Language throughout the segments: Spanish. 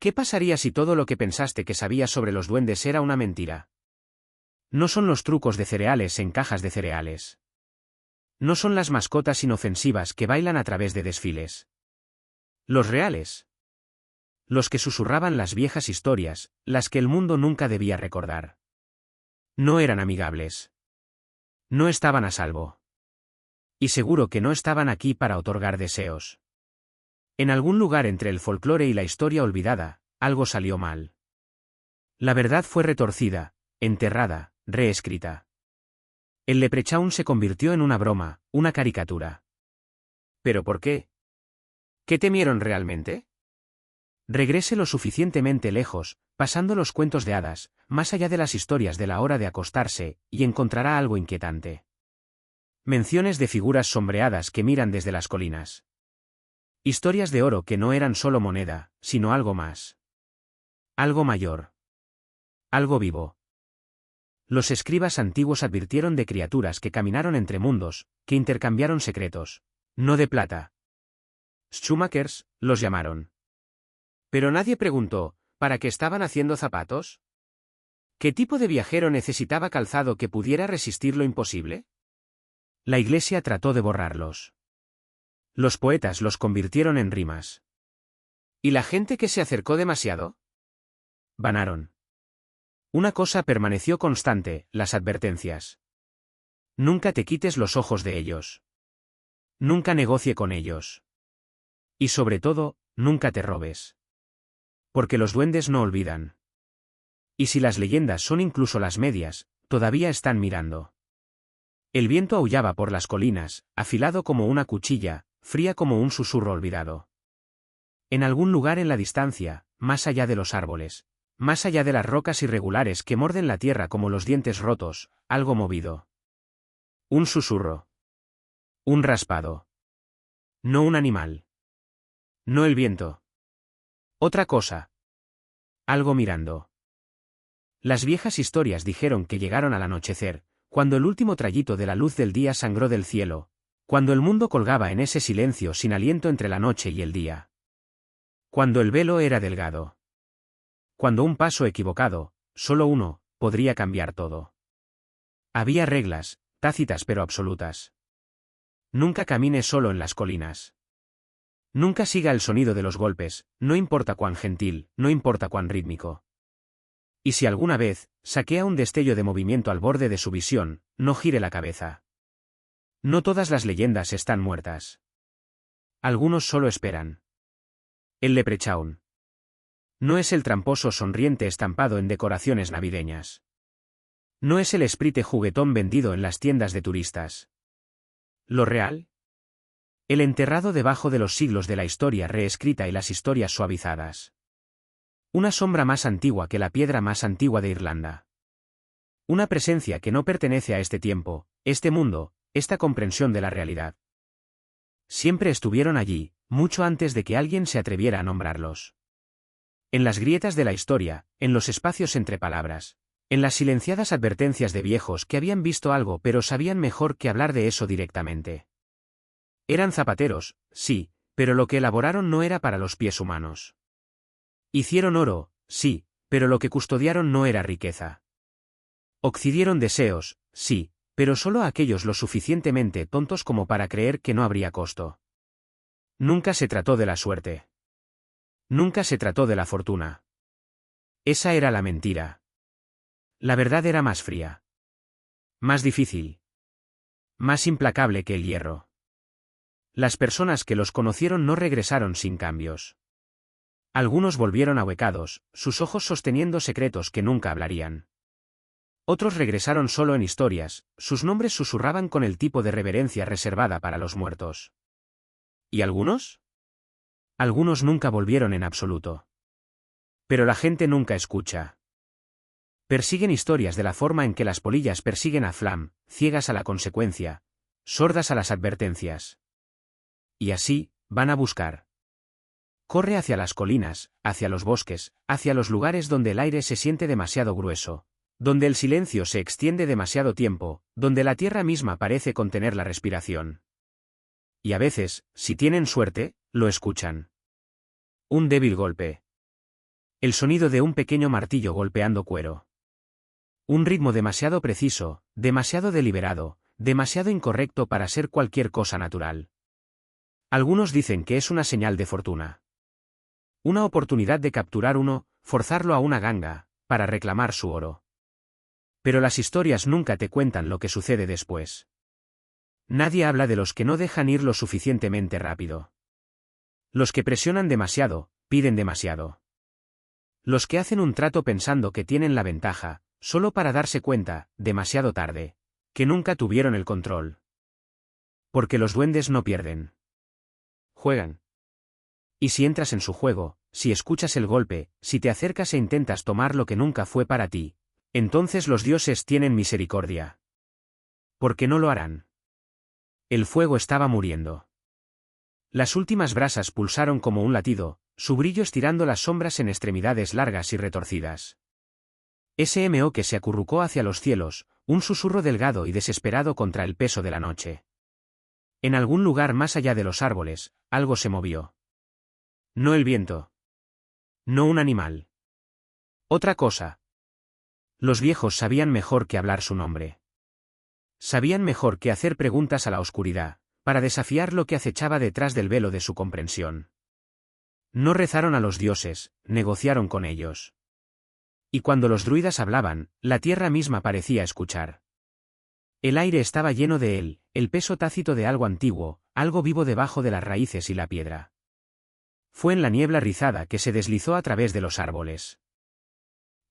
¿Qué pasaría si todo lo que pensaste que sabías sobre los duendes era una mentira? No son los trucos de cereales en cajas de cereales. No son las mascotas inofensivas que bailan a través de desfiles. Los reales. Los que susurraban las viejas historias, las que el mundo nunca debía recordar. No eran amigables. No estaban a salvo. Y seguro que no estaban aquí para otorgar deseos. En algún lugar entre el folclore y la historia olvidada, algo salió mal. La verdad fue retorcida, enterrada, reescrita. El Leprechaun se convirtió en una broma, una caricatura. ¿Pero por qué? ¿Qué temieron realmente? Regrese lo suficientemente lejos, pasando los cuentos de hadas, más allá de las historias de la hora de acostarse, y encontrará algo inquietante. Menciones de figuras sombreadas que miran desde las colinas. Historias de oro que no eran solo moneda, sino algo más. Algo mayor. Algo vivo. Los escribas antiguos advirtieron de criaturas que caminaron entre mundos, que intercambiaron secretos. No de plata. Schumachers, los llamaron. Pero nadie preguntó, ¿para qué estaban haciendo zapatos? ¿Qué tipo de viajero necesitaba calzado que pudiera resistir lo imposible? La Iglesia trató de borrarlos. Los poetas los convirtieron en rimas. ¿Y la gente que se acercó demasiado? Vanaron. Una cosa permaneció constante, las advertencias. Nunca te quites los ojos de ellos. Nunca negocie con ellos. Y sobre todo, nunca te robes. Porque los duendes no olvidan. Y si las leyendas son incluso las medias, todavía están mirando. El viento aullaba por las colinas, afilado como una cuchilla, fría como un susurro olvidado. En algún lugar en la distancia, más allá de los árboles, más allá de las rocas irregulares que morden la tierra como los dientes rotos, algo movido. Un susurro. Un raspado. No un animal. No el viento. Otra cosa. Algo mirando. Las viejas historias dijeron que llegaron al anochecer, cuando el último trayito de la luz del día sangró del cielo, cuando el mundo colgaba en ese silencio sin aliento entre la noche y el día. Cuando el velo era delgado. Cuando un paso equivocado, solo uno, podría cambiar todo. Había reglas, tácitas pero absolutas. Nunca camine solo en las colinas. Nunca siga el sonido de los golpes, no importa cuán gentil, no importa cuán rítmico. Y si alguna vez, saquea un destello de movimiento al borde de su visión, no gire la cabeza. No todas las leyendas están muertas. Algunos solo esperan. El Leprechaun. No es el tramposo sonriente estampado en decoraciones navideñas. No es el esprite juguetón vendido en las tiendas de turistas. ¿Lo real? El enterrado debajo de los siglos de la historia reescrita y las historias suavizadas. Una sombra más antigua que la piedra más antigua de Irlanda. Una presencia que no pertenece a este tiempo, este mundo, esta comprensión de la realidad. Siempre estuvieron allí, mucho antes de que alguien se atreviera a nombrarlos. En las grietas de la historia, en los espacios entre palabras, en las silenciadas advertencias de viejos que habían visto algo pero sabían mejor que hablar de eso directamente. Eran zapateros, sí, pero lo que elaboraron no era para los pies humanos. Hicieron oro, sí, pero lo que custodiaron no era riqueza. Oxidieron deseos, sí, pero solo a aquellos lo suficientemente tontos como para creer que no habría costo. Nunca se trató de la suerte. Nunca se trató de la fortuna. Esa era la mentira. La verdad era más fría. Más difícil. Más implacable que el hierro. Las personas que los conocieron no regresaron sin cambios. Algunos volvieron ahuecados, sus ojos sosteniendo secretos que nunca hablarían. Otros regresaron solo en historias, sus nombres susurraban con el tipo de reverencia reservada para los muertos. ¿Y algunos? Algunos nunca volvieron en absoluto. Pero la gente nunca escucha. Persiguen historias de la forma en que las polillas persiguen a Flam, ciegas a la consecuencia, sordas a las advertencias. Y así, van a buscar. Corre hacia las colinas, hacia los bosques, hacia los lugares donde el aire se siente demasiado grueso, donde el silencio se extiende demasiado tiempo, donde la tierra misma parece contener la respiración. Y a veces, si tienen suerte, lo escuchan. Un débil golpe. El sonido de un pequeño martillo golpeando cuero. Un ritmo demasiado preciso, demasiado deliberado, demasiado incorrecto para ser cualquier cosa natural. Algunos dicen que es una señal de fortuna. Una oportunidad de capturar uno, forzarlo a una ganga, para reclamar su oro. Pero las historias nunca te cuentan lo que sucede después. Nadie habla de los que no dejan ir lo suficientemente rápido. Los que presionan demasiado, piden demasiado. Los que hacen un trato pensando que tienen la ventaja, solo para darse cuenta, demasiado tarde, que nunca tuvieron el control. Porque los duendes no pierden. Juegan. Y si entras en su juego, si escuchas el golpe, si te acercas e intentas tomar lo que nunca fue para ti, entonces los dioses tienen misericordia. Porque no lo harán. El fuego estaba muriendo. Las últimas brasas pulsaron como un latido, su brillo estirando las sombras en extremidades largas y retorcidas. SMO que se acurrucó hacia los cielos, un susurro delgado y desesperado contra el peso de la noche. En algún lugar más allá de los árboles, algo se movió. No el viento. No un animal. Otra cosa. Los viejos sabían mejor que hablar su nombre. Sabían mejor que hacer preguntas a la oscuridad, para desafiar lo que acechaba detrás del velo de su comprensión. No rezaron a los dioses, negociaron con ellos. Y cuando los druidas hablaban, la tierra misma parecía escuchar. El aire estaba lleno de él, el peso tácito de algo antiguo, algo vivo debajo de las raíces y la piedra. Fue en la niebla rizada que se deslizó a través de los árboles.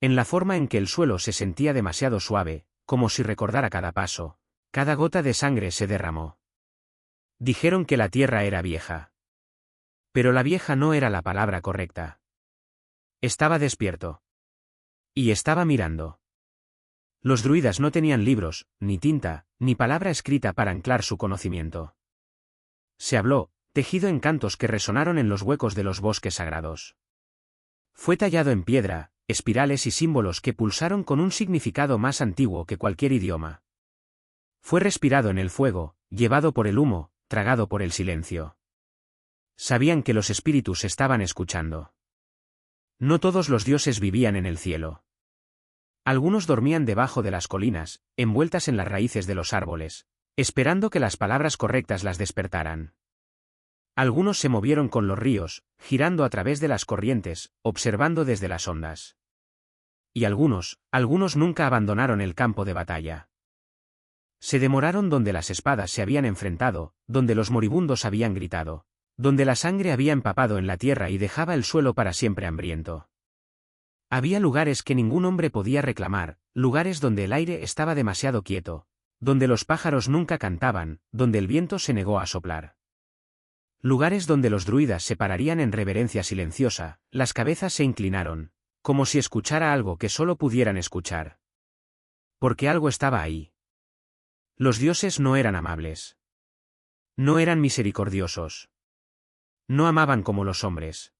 En la forma en que el suelo se sentía demasiado suave, como si recordara cada paso, cada gota de sangre se derramó. Dijeron que la tierra era vieja. Pero la vieja no era la palabra correcta. Estaba despierto. Y estaba mirando. Los druidas no tenían libros, ni tinta, ni palabra escrita para anclar su conocimiento. Se habló, tejido en cantos que resonaron en los huecos de los bosques sagrados. Fue tallado en piedra, espirales y símbolos que pulsaron con un significado más antiguo que cualquier idioma. Fue respirado en el fuego, llevado por el humo, tragado por el silencio. Sabían que los espíritus estaban escuchando. No todos los dioses vivían en el cielo. Algunos dormían debajo de las colinas, envueltas en las raíces de los árboles, esperando que las palabras correctas las despertaran. Algunos se movieron con los ríos, girando a través de las corrientes, observando desde las ondas. Y algunos nunca abandonaron el campo de batalla. Se demoraron donde las espadas se habían enfrentado, donde los moribundos habían gritado, donde la sangre había empapado en la tierra y dejaba el suelo para siempre hambriento. Había lugares que ningún hombre podía reclamar, lugares donde el aire estaba demasiado quieto, donde los pájaros nunca cantaban, donde el viento se negó a soplar. Lugares donde los druidas se pararían en reverencia silenciosa, las cabezas se inclinaron, como si escuchara algo que solo pudieran escuchar. Porque algo estaba ahí. Los dioses no eran amables. No eran misericordiosos. No amaban como los hombres.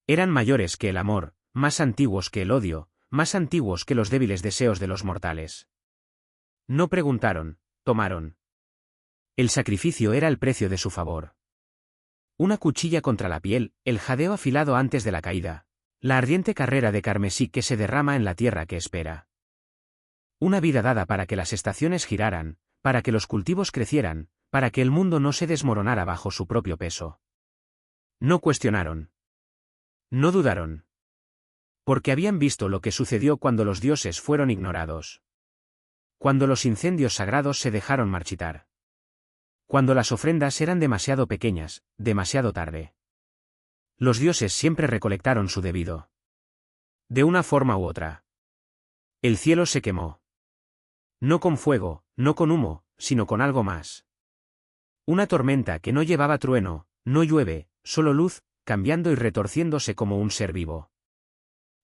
Eran mayores que el amor, más antiguos que el odio, más antiguos que los débiles deseos de los mortales. No preguntaron, tomaron. El sacrificio era el precio de su favor. Una cuchilla contra la piel, el jadeo afilado antes de la caída, la ardiente carrera de carmesí que se derrama en la tierra que espera. Una vida dada para que las estaciones giraran, para que los cultivos crecieran, para que el mundo no se desmoronara bajo su propio peso. No cuestionaron. No dudaron. Porque habían visto lo que sucedió cuando los dioses fueron ignorados. Cuando los incendios sagrados se dejaron marchitar. Cuando las ofrendas eran demasiado pequeñas, demasiado tarde. Los dioses siempre recolectaron su debido. De una forma u otra. El cielo se quemó. No con fuego, no con humo, sino con algo más. Una tormenta que no llevaba trueno, no llueve, solo luz, cambiando y retorciéndose como un ser vivo.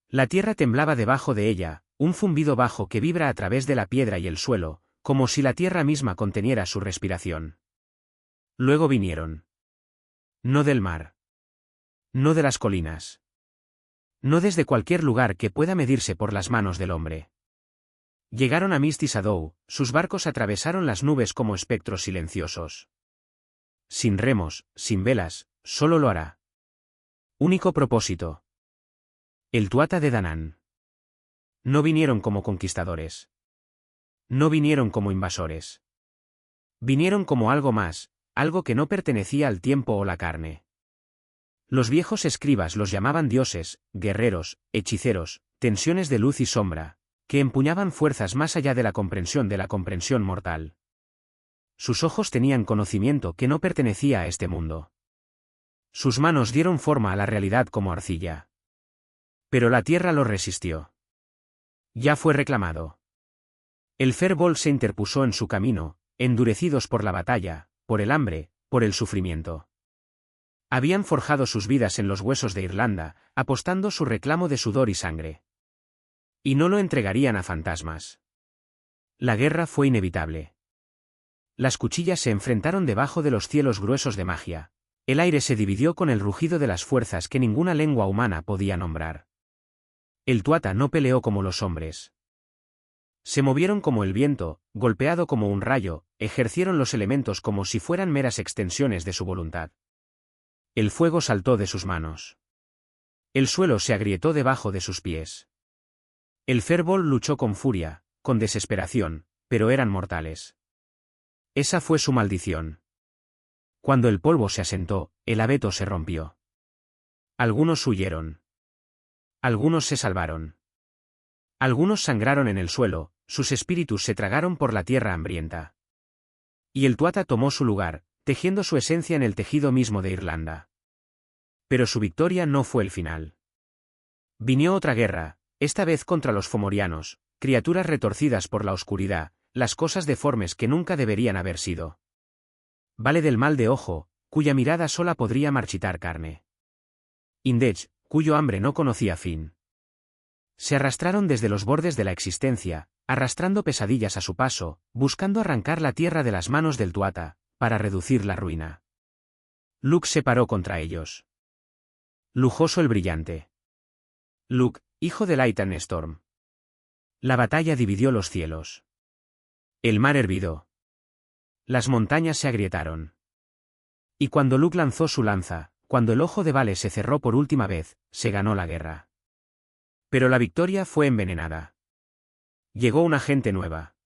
La tierra temblaba debajo de ella, un zumbido bajo que vibra a través de la piedra y el suelo, como si la tierra misma conteniera su respiración. Luego vinieron. No del mar. No de las colinas. No desde cualquier lugar que pueda medirse por las manos del hombre. Llegaron a Mistisa-Dou, sus barcos atravesaron las nubes como espectros silenciosos. Sin remos, sin velas, solo lo hará. Único propósito. El Tuatha de Danann. No vinieron como conquistadores. No vinieron como invasores. Vinieron como algo más, algo que no pertenecía al tiempo o la carne. Los viejos escribas los llamaban dioses, guerreros, hechiceros, tensiones de luz y sombra, que empuñaban fuerzas más allá de la comprensión mortal. Sus ojos tenían conocimiento que no pertenecía a este mundo. Sus manos dieron forma a la realidad como arcilla. Pero la tierra lo resistió. Ya fue reclamado. El Firbolg se interpuso en su camino, endurecidos por la batalla, por el hambre, por el sufrimiento. Habían forjado sus vidas en los huesos de Irlanda, apostando su reclamo de sudor y sangre. Y no lo entregarían a fantasmas. La guerra fue inevitable. Las cuchillas se enfrentaron debajo de los cielos gruesos de magia. El aire se dividió con el rugido de las fuerzas que ninguna lengua humana podía nombrar. El Tuatha no peleó como los hombres. Se movieron como el viento, golpeado como un rayo, ejercieron los elementos como si fueran meras extensiones de su voluntad. El fuego saltó de sus manos. El suelo se agrietó debajo de sus pies. El Firbolg luchó con furia, con desesperación, pero eran mortales. Esa fue su maldición. Cuando el polvo se asentó, el abeto se rompió. Algunos huyeron. Algunos se salvaron. Algunos sangraron en el suelo, sus espíritus se tragaron por la tierra hambrienta. Y el Tuatha tomó su lugar, tejiendo su esencia en el tejido mismo de Irlanda. Pero su victoria no fue el final. Vino otra guerra, esta vez contra los fomorianos, criaturas retorcidas por la oscuridad, las cosas deformes que nunca deberían haber sido. Vale del mal de ojo, cuya mirada sola podría marchitar carne. Indech, cuyo hambre no conocía fin. Se arrastraron desde los bordes de la existencia, arrastrando pesadillas a su paso, buscando arrancar la tierra de las manos del Tuatha, para reducir la ruina. Luke se paró contra ellos. Lujoso el brillante. Luke, hijo de Laitan Storm. La batalla dividió los cielos. El mar hervió. Las montañas se agrietaron. Y cuando Luke lanzó su lanza, cuando el ojo de Vale se cerró por última vez, se ganó la guerra. Pero la victoria fue envenenada. Llegó una gente nueva.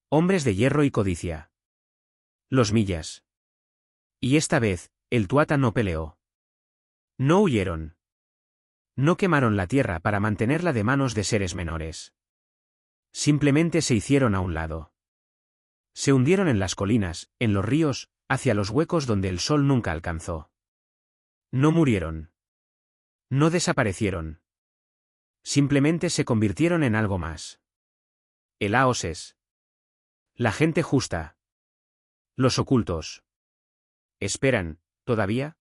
Hombres de hierro y codicia. Los Millas. Y esta vez, el Tuatha no peleó. No huyeron. No quemaron la tierra para mantenerla de manos de seres menores. Simplemente se hicieron a un lado. Se hundieron en las colinas, en los ríos, hacia los huecos donde el sol nunca alcanzó. No murieron. No desaparecieron. Simplemente se convirtieron en algo más. El Aoses. La gente justa. Los ocultos. Esperan, ¿todavía?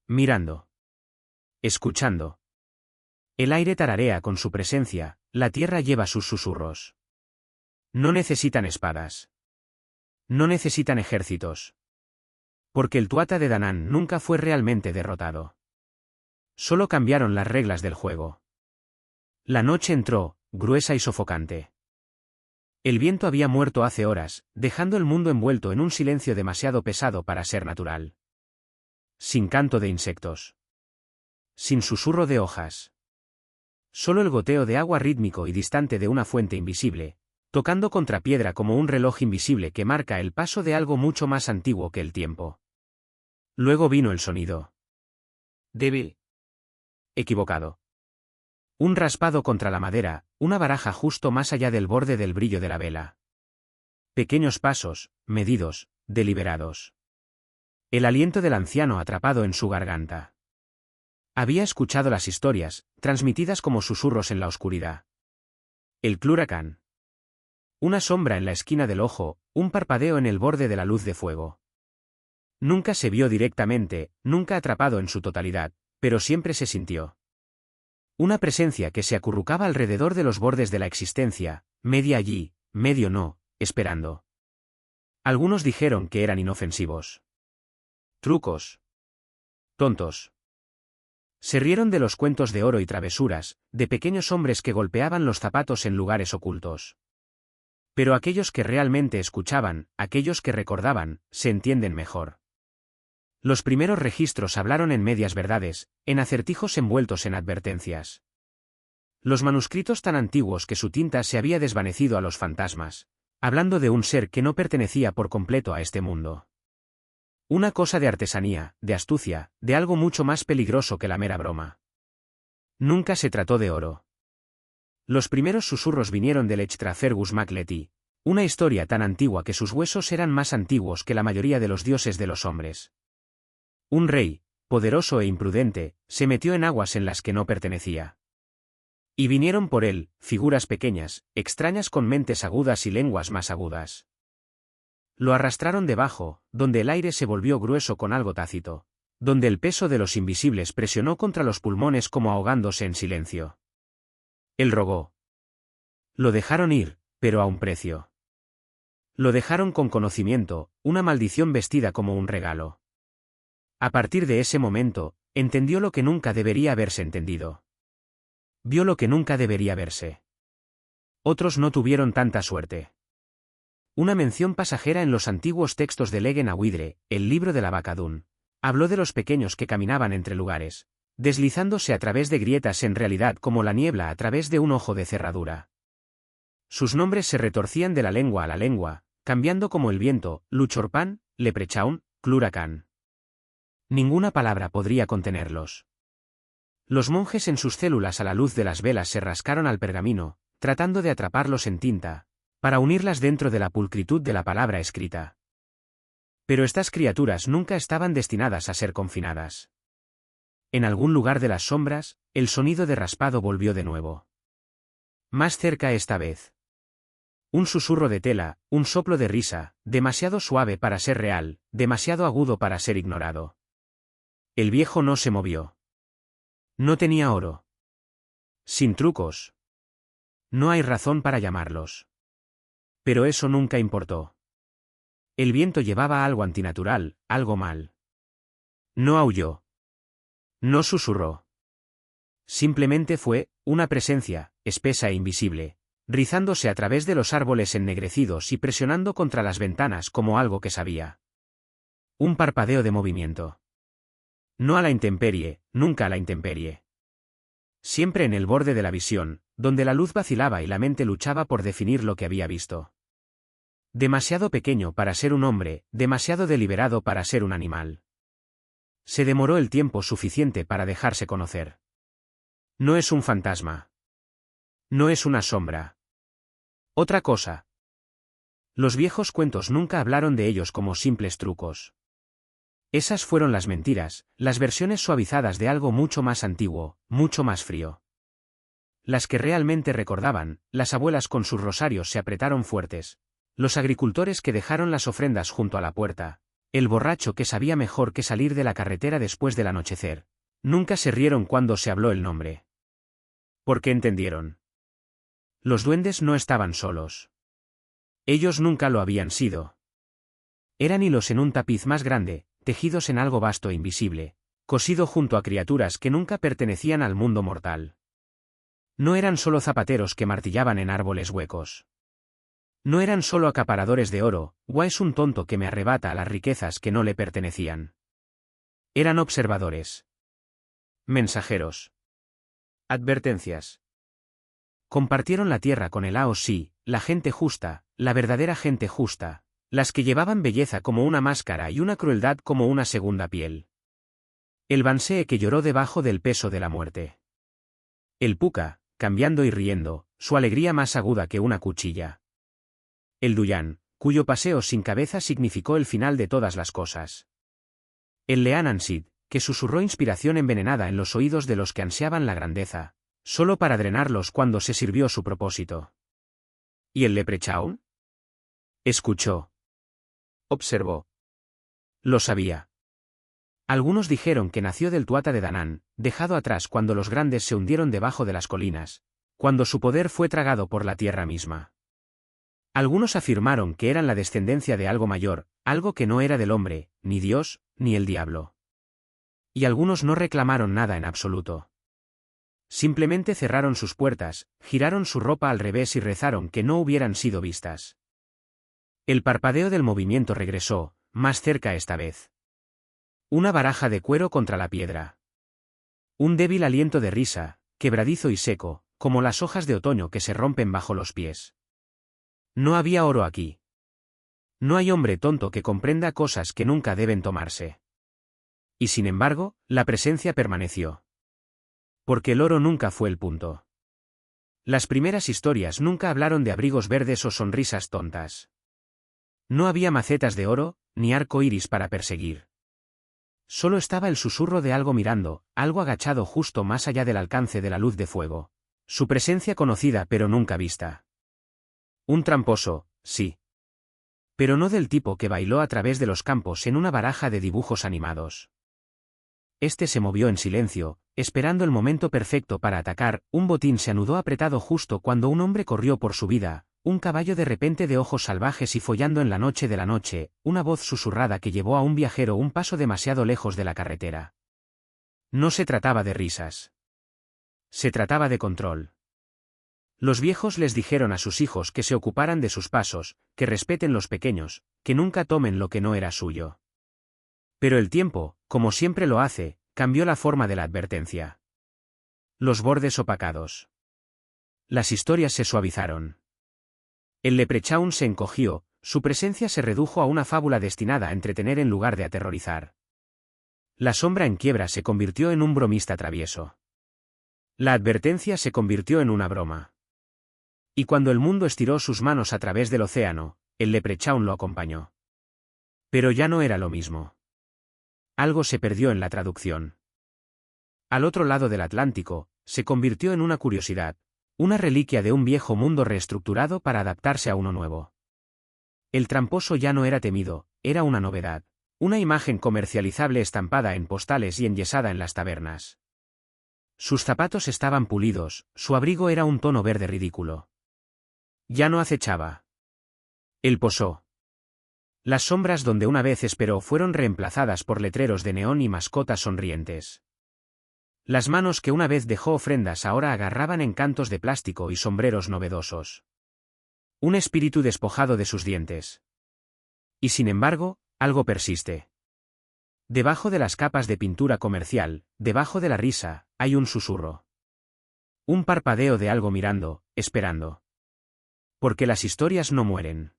Mirando. Escuchando. El aire tararea con su presencia, la tierra lleva sus susurros. No necesitan espadas. No necesitan ejércitos. Porque el Tuatha de Danann nunca fue realmente derrotado. Solo cambiaron las reglas del juego. La noche entró, gruesa y sofocante. El viento había muerto hace horas, dejando el mundo envuelto en un silencio demasiado pesado para ser natural. Sin canto de insectos. Sin susurro de hojas. Solo el goteo de agua rítmico y distante de una fuente invisible, tocando contra piedra como un reloj invisible que marca el paso de algo mucho más antiguo que el tiempo. Luego vino el sonido. Débil. Equivocado. Un raspado contra la madera, una baraja justo más allá del borde del brillo de la vela. Pequeños pasos, medidos, deliberados. El aliento del anciano atrapado en su garganta. Había escuchado las historias, transmitidas como susurros en la oscuridad. El Cluracan. Una sombra en la esquina del ojo, un parpadeo en el borde de la luz de fuego. Nunca se vio directamente, nunca atrapado en su totalidad, pero siempre se sintió. Una presencia que se acurrucaba alrededor de los bordes de la existencia, media allí, medio no, esperando. Algunos dijeron que eran inofensivos. Trucos. Tontos. Se rieron de los cuentos de oro y travesuras, de pequeños hombres que golpeaban los zapatos en lugares ocultos. Pero aquellos que realmente escuchaban, aquellos que recordaban, se entienden mejor. Los primeros registros hablaron en medias verdades, en acertijos envueltos en advertencias. Los manuscritos tan antiguos que su tinta se había desvanecido a los fantasmas, hablando de un ser que no pertenecía por completo a este mundo. Una cosa de artesanía, de astucia, de algo mucho más peligroso que la mera broma. Nunca se trató de oro. Los primeros susurros vinieron del Extra Fergus MacLetty, una historia tan antigua que sus huesos eran más antiguos que la mayoría de los dioses de los hombres. Un rey, poderoso e imprudente, se metió en aguas en las que no pertenecía. Y vinieron por él, figuras pequeñas, extrañas con mentes agudas y lenguas más agudas. Lo arrastraron debajo, donde el aire se volvió grueso con algo tácito, donde el peso de los invisibles presionó contra los pulmones como ahogándose en silencio. Él rogó. Lo dejaron ir, pero a un precio. Lo dejaron con conocimiento, una maldición vestida como un regalo. A partir de ese momento, entendió lo que nunca debería haberse entendido. Vio lo que nunca debería verse. Otros no tuvieron tanta suerte. Una mención pasajera en los antiguos textos de Leggen a Widre, el libro de la Bacadún, habló de los pequeños que caminaban entre lugares, deslizándose a través de grietas en realidad como la niebla a través de un ojo de cerradura. Sus nombres se retorcían de la lengua a la lengua, cambiando como el viento, Luchorpan, Leprechaun, Cluracan. Ninguna palabra podría contenerlos. Los monjes en sus células a la luz de las velas se rascaron al pergamino, tratando de atraparlos en tinta, para unirlas dentro de la pulcritud de la palabra escrita. Pero estas criaturas nunca estaban destinadas a ser confinadas. En algún lugar de las sombras, el sonido de raspado volvió de nuevo. Más cerca esta vez. Un susurro de tela, un soplo de risa, demasiado suave para ser real, demasiado agudo para ser ignorado. El viejo no se movió. No tenía oro. Sin trucos. No hay razón para llamarlos. Pero eso nunca importó. El viento llevaba algo antinatural, algo mal. No aulló. No susurró. Simplemente fue, una presencia, espesa e invisible, rizándose a través de los árboles ennegrecidos y presionando contra las ventanas como algo que sabía. Un parpadeo de movimiento. No a la intemperie, nunca a la intemperie. Siempre en el borde de la visión, donde la luz vacilaba y la mente luchaba por definir lo que había visto. Demasiado pequeño para ser un hombre, demasiado deliberado para ser un animal. Se demoró el tiempo suficiente para dejarse conocer. No es un fantasma. No es una sombra. Otra cosa. Los viejos cuentos nunca hablaron de ellos como simples trucos. Esas fueron las mentiras, las versiones suavizadas de algo mucho más antiguo, mucho más frío. Las que realmente recordaban, las abuelas con sus rosarios se apretaron fuertes, los agricultores que dejaron las ofrendas junto a la puerta, el borracho que sabía mejor que salir de la carretera después del anochecer, nunca se rieron cuando se habló el nombre. Porque entendieron. Los duendes no estaban solos. Ellos nunca lo habían sido. Eran hilos en un tapiz más grande, tejidos en algo vasto e invisible, cosido junto a criaturas que nunca pertenecían al mundo mortal. No eran solo zapateros que martillaban en árboles huecos. No eran solo acaparadores de oro, Gua es un tonto que me arrebata a las riquezas que no le pertenecían. Eran observadores. Mensajeros. Advertencias. Compartieron la tierra con el Aos-sí, la gente justa, la verdadera gente justa, las que llevaban belleza como una máscara y una crueldad como una segunda piel. El Bansee que lloró debajo del peso de la muerte. El Puka, cambiando y riendo, su alegría más aguda que una cuchilla. El Duyan, cuyo paseo sin cabeza significó el final de todas las cosas. El Leanansid, que susurró inspiración envenenada en los oídos de los que ansiaban la grandeza, solo para drenarlos cuando se sirvió su propósito. ¿Y el Leprechaun? Escuchó. Observó. Lo sabía. Algunos dijeron que nació del Tuatha de Danann, dejado atrás cuando los grandes se hundieron debajo de las colinas, cuando su poder fue tragado por la tierra misma. Algunos afirmaron que eran la descendencia de algo mayor, algo que no era del hombre, ni Dios, ni el diablo. Y algunos no reclamaron nada en absoluto. Simplemente cerraron sus puertas, giraron su ropa al revés y rezaron que no hubieran sido vistas. El parpadeo del movimiento regresó, más cerca esta vez. Una baraja de cuero contra la piedra. Un débil aliento de risa, quebradizo y seco, como las hojas de otoño que se rompen bajo los pies. No había oro aquí. No hay hombre tonto que comprenda cosas que nunca deben tomarse. Y sin embargo, la presencia permaneció. Porque el oro nunca fue el punto. Las primeras historias nunca hablaron de abrigos verdes o sonrisas tontas. No había macetas de oro, ni arco iris para perseguir. Solo estaba el susurro de algo mirando, algo agachado justo más allá del alcance de la luz de fuego. Su presencia conocida pero nunca vista. Un tramposo, sí. Pero no del tipo que bailó a través de los campos en una baraja de dibujos animados. Este se movió en silencio, esperando el momento perfecto para atacar. Un botín se anudó apretado justo cuando un hombre corrió por su vida, un caballo de repente de ojos salvajes y follando en la noche de la noche, una voz susurrada que llevó a un viajero un paso demasiado lejos de la carretera. No se trataba de risas. Se trataba de control. Los viejos les dijeron a sus hijos que se ocuparan de sus pasos, que respeten los pequeños, que nunca tomen lo que no era suyo. Pero el tiempo, como siempre lo hace, cambió la forma de la advertencia. Los bordes opacados. Las historias se suavizaron. El leprechaun se encogió, su presencia se redujo a una fábula destinada a entretener en lugar de aterrorizar. La sombra en quiebra se convirtió en un bromista travieso. La advertencia se convirtió en una broma. Y cuando el mundo estiró sus manos a través del océano, el leprechaun lo acompañó. Pero ya no era lo mismo. Algo se perdió en la traducción. Al otro lado del Atlántico, se convirtió en una curiosidad, una reliquia de un viejo mundo reestructurado para adaptarse a uno nuevo. El tramposo ya no era temido, era una novedad, una imagen comercializable estampada en postales y enyesada en las tabernas. Sus zapatos estaban pulidos, su abrigo era un tono verde ridículo. Ya no acechaba. Él posó. Las sombras donde una vez esperó fueron reemplazadas por letreros de neón y mascotas sonrientes. Las manos que una vez dejó ofrendas ahora agarraban encantos de plástico y sombreros novedosos. Un espíritu despojado de sus dientes. Y sin embargo, algo persiste. Debajo de las capas de pintura comercial, debajo de la risa, hay un susurro. Un parpadeo de algo mirando, esperando. Porque las historias no mueren.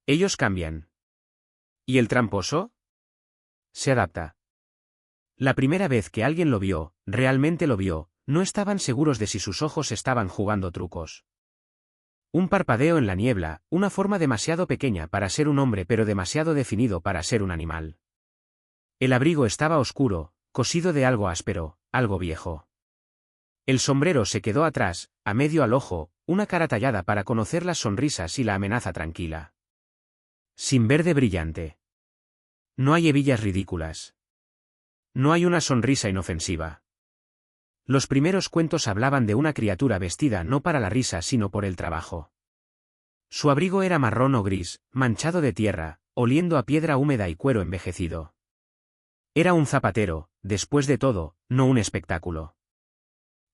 Ellos cambian. ¿Y el tramposo? Se adapta. La primera vez que alguien lo vio, realmente lo vio, no estaban seguros de si sus ojos estaban jugando trucos. Un parpadeo en la niebla, una forma demasiado pequeña para ser un hombre pero demasiado definido para ser un animal. El abrigo estaba oscuro, cosido de algo áspero, algo viejo. El sombrero se quedó atrás, a medio al ojo, una cara tallada para conocer las sonrisas y la amenaza tranquila. Sin verde brillante. No hay hebillas ridículas. No hay una sonrisa inofensiva. Los primeros cuentos hablaban de una criatura vestida no para la risa sino por el trabajo. Su abrigo era marrón o gris, manchado de tierra, oliendo a piedra húmeda y cuero envejecido. Era un zapatero, después de todo, no un espectáculo.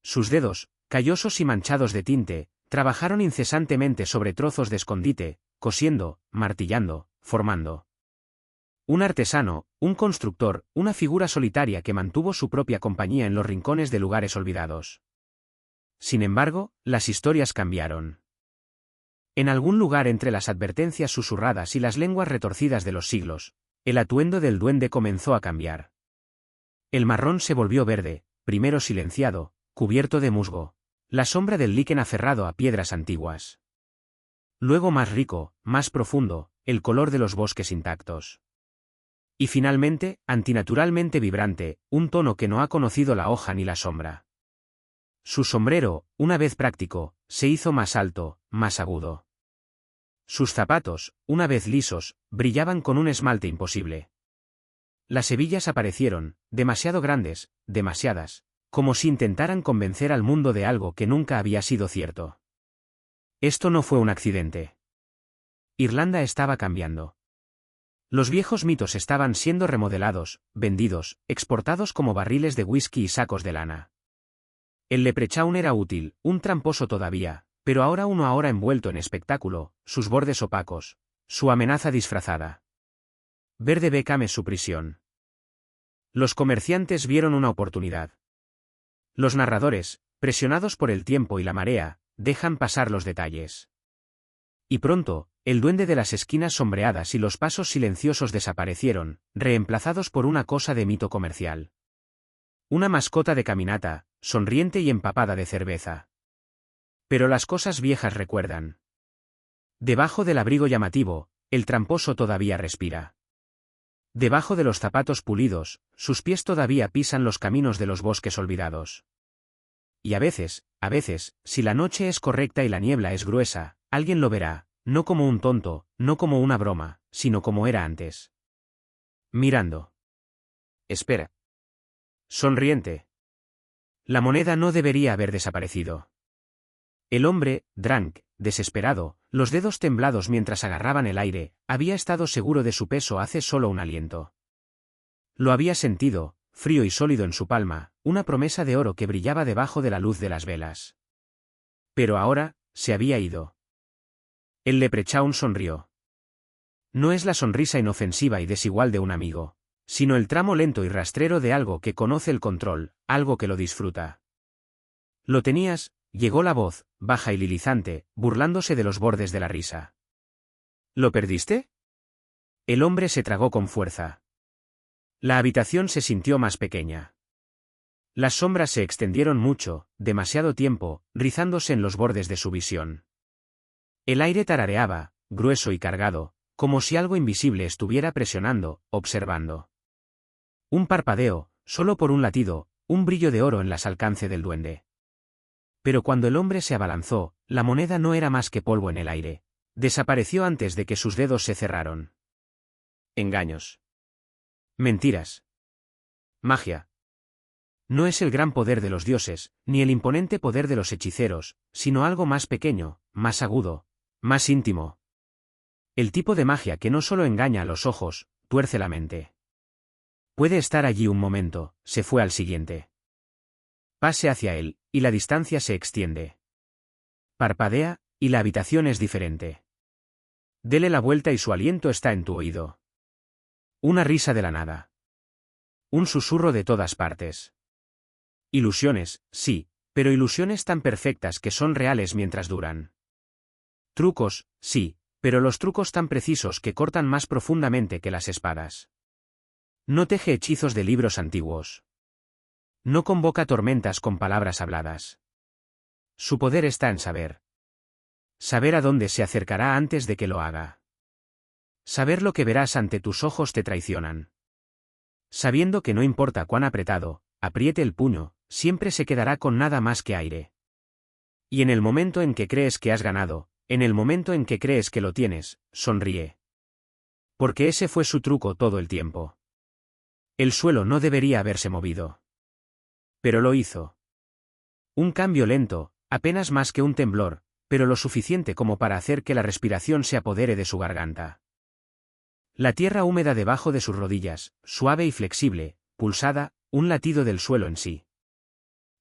Sus dedos, callosos y manchados de tinte, trabajaron incesantemente sobre trozos de escondite, cosiendo, martillando, formando. Un artesano, un constructor, una figura solitaria que mantuvo su propia compañía en los rincones de lugares olvidados. Sin embargo, las historias cambiaron. En algún lugar entre las advertencias susurradas y las lenguas retorcidas de los siglos, el atuendo del duende comenzó a cambiar. El marrón se volvió verde, primero silenciado, cubierto de musgo, la sombra del líquen aferrado a piedras antiguas. Luego más rico, más profundo, el color de los bosques intactos. Y finalmente, antinaturalmente vibrante, un tono que no ha conocido la hoja ni la sombra. Su sombrero, una vez práctico, se hizo más alto, más agudo. Sus zapatos, una vez lisos, brillaban con un esmalte imposible. Las hebillas aparecieron, demasiado grandes, demasiadas, como si intentaran convencer al mundo de algo que nunca había sido cierto. Esto no fue un accidente. Irlanda estaba cambiando. Los viejos mitos estaban siendo remodelados, vendidos, exportados como barriles de whisky y sacos de lana. El leprechaun era útil, un tramposo todavía, pero ahora uno ahora envuelto en espectáculo, sus bordes opacos, su amenaza disfrazada. Verde Beckham es su prisión. Los comerciantes vieron una oportunidad. Los narradores, presionados por el tiempo y la marea, dejan pasar los detalles. Y pronto, el duende de las esquinas sombreadas y los pasos silenciosos desaparecieron, reemplazados por una cosa de mito comercial. Una mascota de caminata, sonriente y empapada de cerveza. Pero las cosas viejas recuerdan. Debajo del abrigo llamativo, el tramposo todavía respira. Debajo de los zapatos pulidos, sus pies todavía pisan los caminos de los bosques olvidados. Y a veces, si la noche es correcta y la niebla es gruesa, alguien lo verá, no como un tonto, no como una broma, sino como era antes. Mirando. Espera. Sonriente. La moneda no debería haber desaparecido. El hombre, Drank, desesperado, los dedos temblados mientras agarraban el aire, había estado seguro de su peso hace solo un aliento. Lo había sentido, frío y sólido en su palma, una promesa de oro que brillaba debajo de la luz de las velas. Pero ahora, se había ido. El leprechaun sonrió. No es la sonrisa inofensiva y desigual de un amigo, sino el tramo lento y rastrero de algo que conoce el control, algo que lo disfruta. Lo tenías, llegó la voz, baja y lilizante, burlándose de los bordes de la risa. ¿Lo perdiste? El hombre se tragó con fuerza. La habitación se sintió más pequeña. Las sombras se extendieron mucho, demasiado tiempo, rizándose en los bordes de su visión. El aire tarareaba, grueso y cargado, como si algo invisible estuviera presionando, observando. Un parpadeo, solo por un latido, un brillo de oro en las alcance del duende. Pero cuando el hombre se abalanzó, la moneda no era más que polvo en el aire. Desapareció antes de que sus dedos se cerraron. Engaños. Mentiras. Magia. No es el gran poder de los dioses, ni el imponente poder de los hechiceros, sino algo más pequeño, más agudo, más íntimo. El tipo de magia que no solo engaña a los ojos, tuerce la mente. Puede estar allí un momento, se fue al siguiente. Pase hacia él, y la distancia se extiende. Parpadea, y la habitación es diferente. Dele la vuelta y su aliento está en tu oído. Una risa de la nada. Un susurro de todas partes. Ilusiones, sí, pero ilusiones tan perfectas que son reales mientras duran. Trucos, sí, pero los trucos tan precisos que cortan más profundamente que las espadas. No teje hechizos de libros antiguos. No convoca tormentas con palabras habladas. Su poder está en saber. Saber a dónde se acercará antes de que lo haga. Saber lo que verás ante tus ojos te traicionan. Sabiendo que no importa cuán apretado, apriete el puño, siempre se quedará con nada más que aire. Y en el momento en que crees que has ganado, en el momento en que crees que lo tienes, sonríe. Porque ese fue su truco todo el tiempo. El suelo no debería haberse movido. Pero lo hizo. Un cambio lento, apenas más que un temblor, pero lo suficiente como para hacer que la respiración se apodere de su garganta. La tierra húmeda debajo de sus rodillas, suave y flexible, pulsada, un latido del suelo en sí.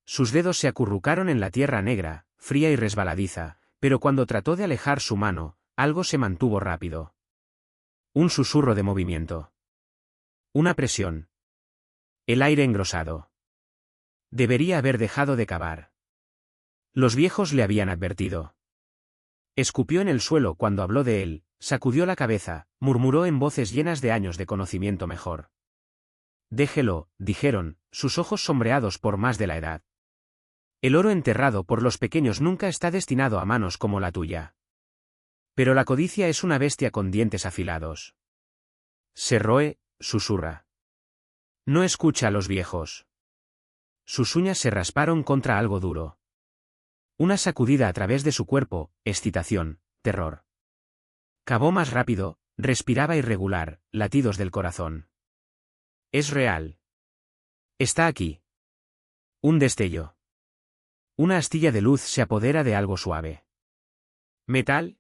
Sus dedos se acurrucaron en la tierra negra, fría y resbaladiza, pero cuando trató de alejar su mano, algo se mantuvo rápido. Un susurro de movimiento. Una presión. El aire engrosado. Debería haber dejado de cavar. Los viejos le habían advertido. Escupió en el suelo cuando habló de él, sacudió la cabeza, murmuró en voces llenas de años de conocimiento mejor. Déjelo, dijeron, sus ojos sombreados por más de la edad. El oro enterrado por los pequeños nunca está destinado a manos como la tuya. Pero la codicia es una bestia con dientes afilados. Se roe, susurra. No escucha a los viejos. Sus uñas se rasparon contra algo duro. Una sacudida a través de su cuerpo, excitación, terror. Cavó más rápido, respiraba irregular, latidos del corazón. Es real. Está aquí. Un destello. Una astilla de luz se apodera de algo suave. ¿Metal?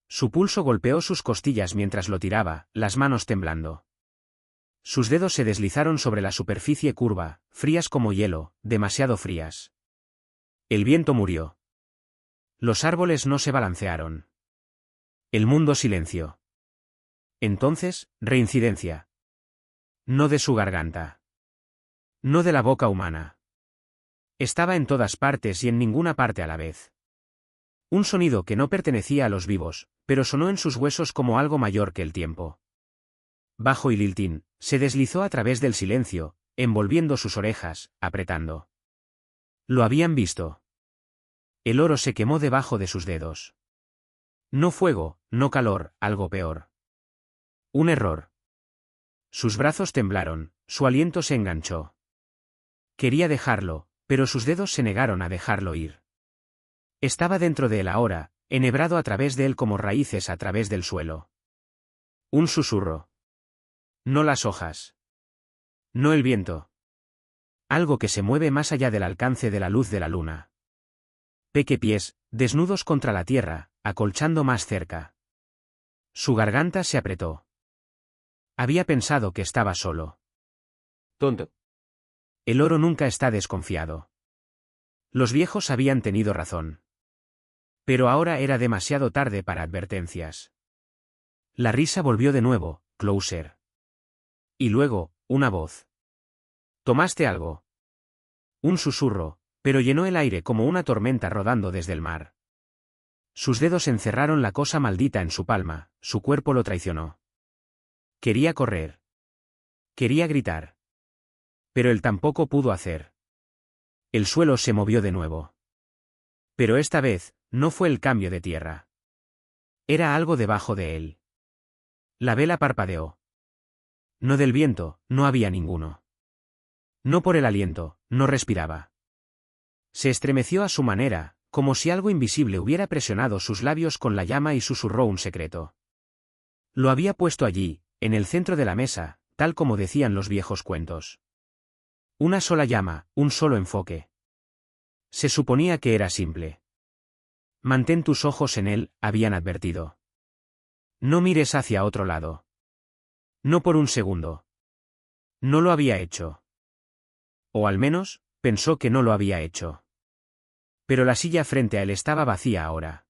Su pulso golpeó sus costillas mientras lo tiraba, las manos temblando. Sus dedos se deslizaron sobre la superficie curva, frías como hielo, demasiado frías. El viento murió. Los árboles no se balancearon. El mundo silenció. Entonces, reincidencia. No de su garganta. No de la boca humana. Estaba en todas partes y en ninguna parte a la vez. Un sonido que no pertenecía a los vivos, pero sonó en sus huesos como algo mayor que el tiempo. Bajo y Liltín, se deslizó a través del silencio, envolviendo sus orejas, apretando. Lo habían visto. El oro se quemó debajo de sus dedos. No fuego, no calor, algo peor. Un error. Sus brazos temblaron, su aliento se enganchó. Quería dejarlo, pero sus dedos se negaron a dejarlo ir. Estaba dentro de él ahora, enhebrado a través de él como raíces a través del suelo. Un susurro. No las hojas. No el viento. Algo que se mueve más allá del alcance de la luz de la luna. Pies, desnudos contra la tierra, acolchando más cerca. Su garganta se apretó. Había pensado que estaba solo. Tonto. El oro nunca está desconfiado. Los viejos habían tenido razón. Pero ahora era demasiado tarde para advertencias. La risa volvió de nuevo, Closer. Y luego, una voz. ¿Tomaste algo? Un susurro, pero llenó el aire como una tormenta rodando desde el mar. Sus dedos encerraron la cosa maldita en su palma, su cuerpo lo traicionó. Quería correr. Quería gritar. Pero él tampoco pudo hacer. El suelo se movió de nuevo. Pero esta vez, no fue el cambio de tierra. Era algo debajo de él. La vela parpadeó. No del viento, no había ninguno. No por el aliento, no respiraba. Se estremeció a su manera, como si algo invisible hubiera presionado sus labios con la llama y susurró un secreto. Lo había puesto allí, en el centro de la mesa, tal como decían los viejos cuentos. Una sola llama, un solo enfoque. Se suponía que era simple. Mantén tus ojos en él, habían advertido. No mires hacia otro lado. No por un segundo. No lo había hecho. O al menos, pensó que no lo había hecho. Pero la silla frente a él estaba vacía ahora.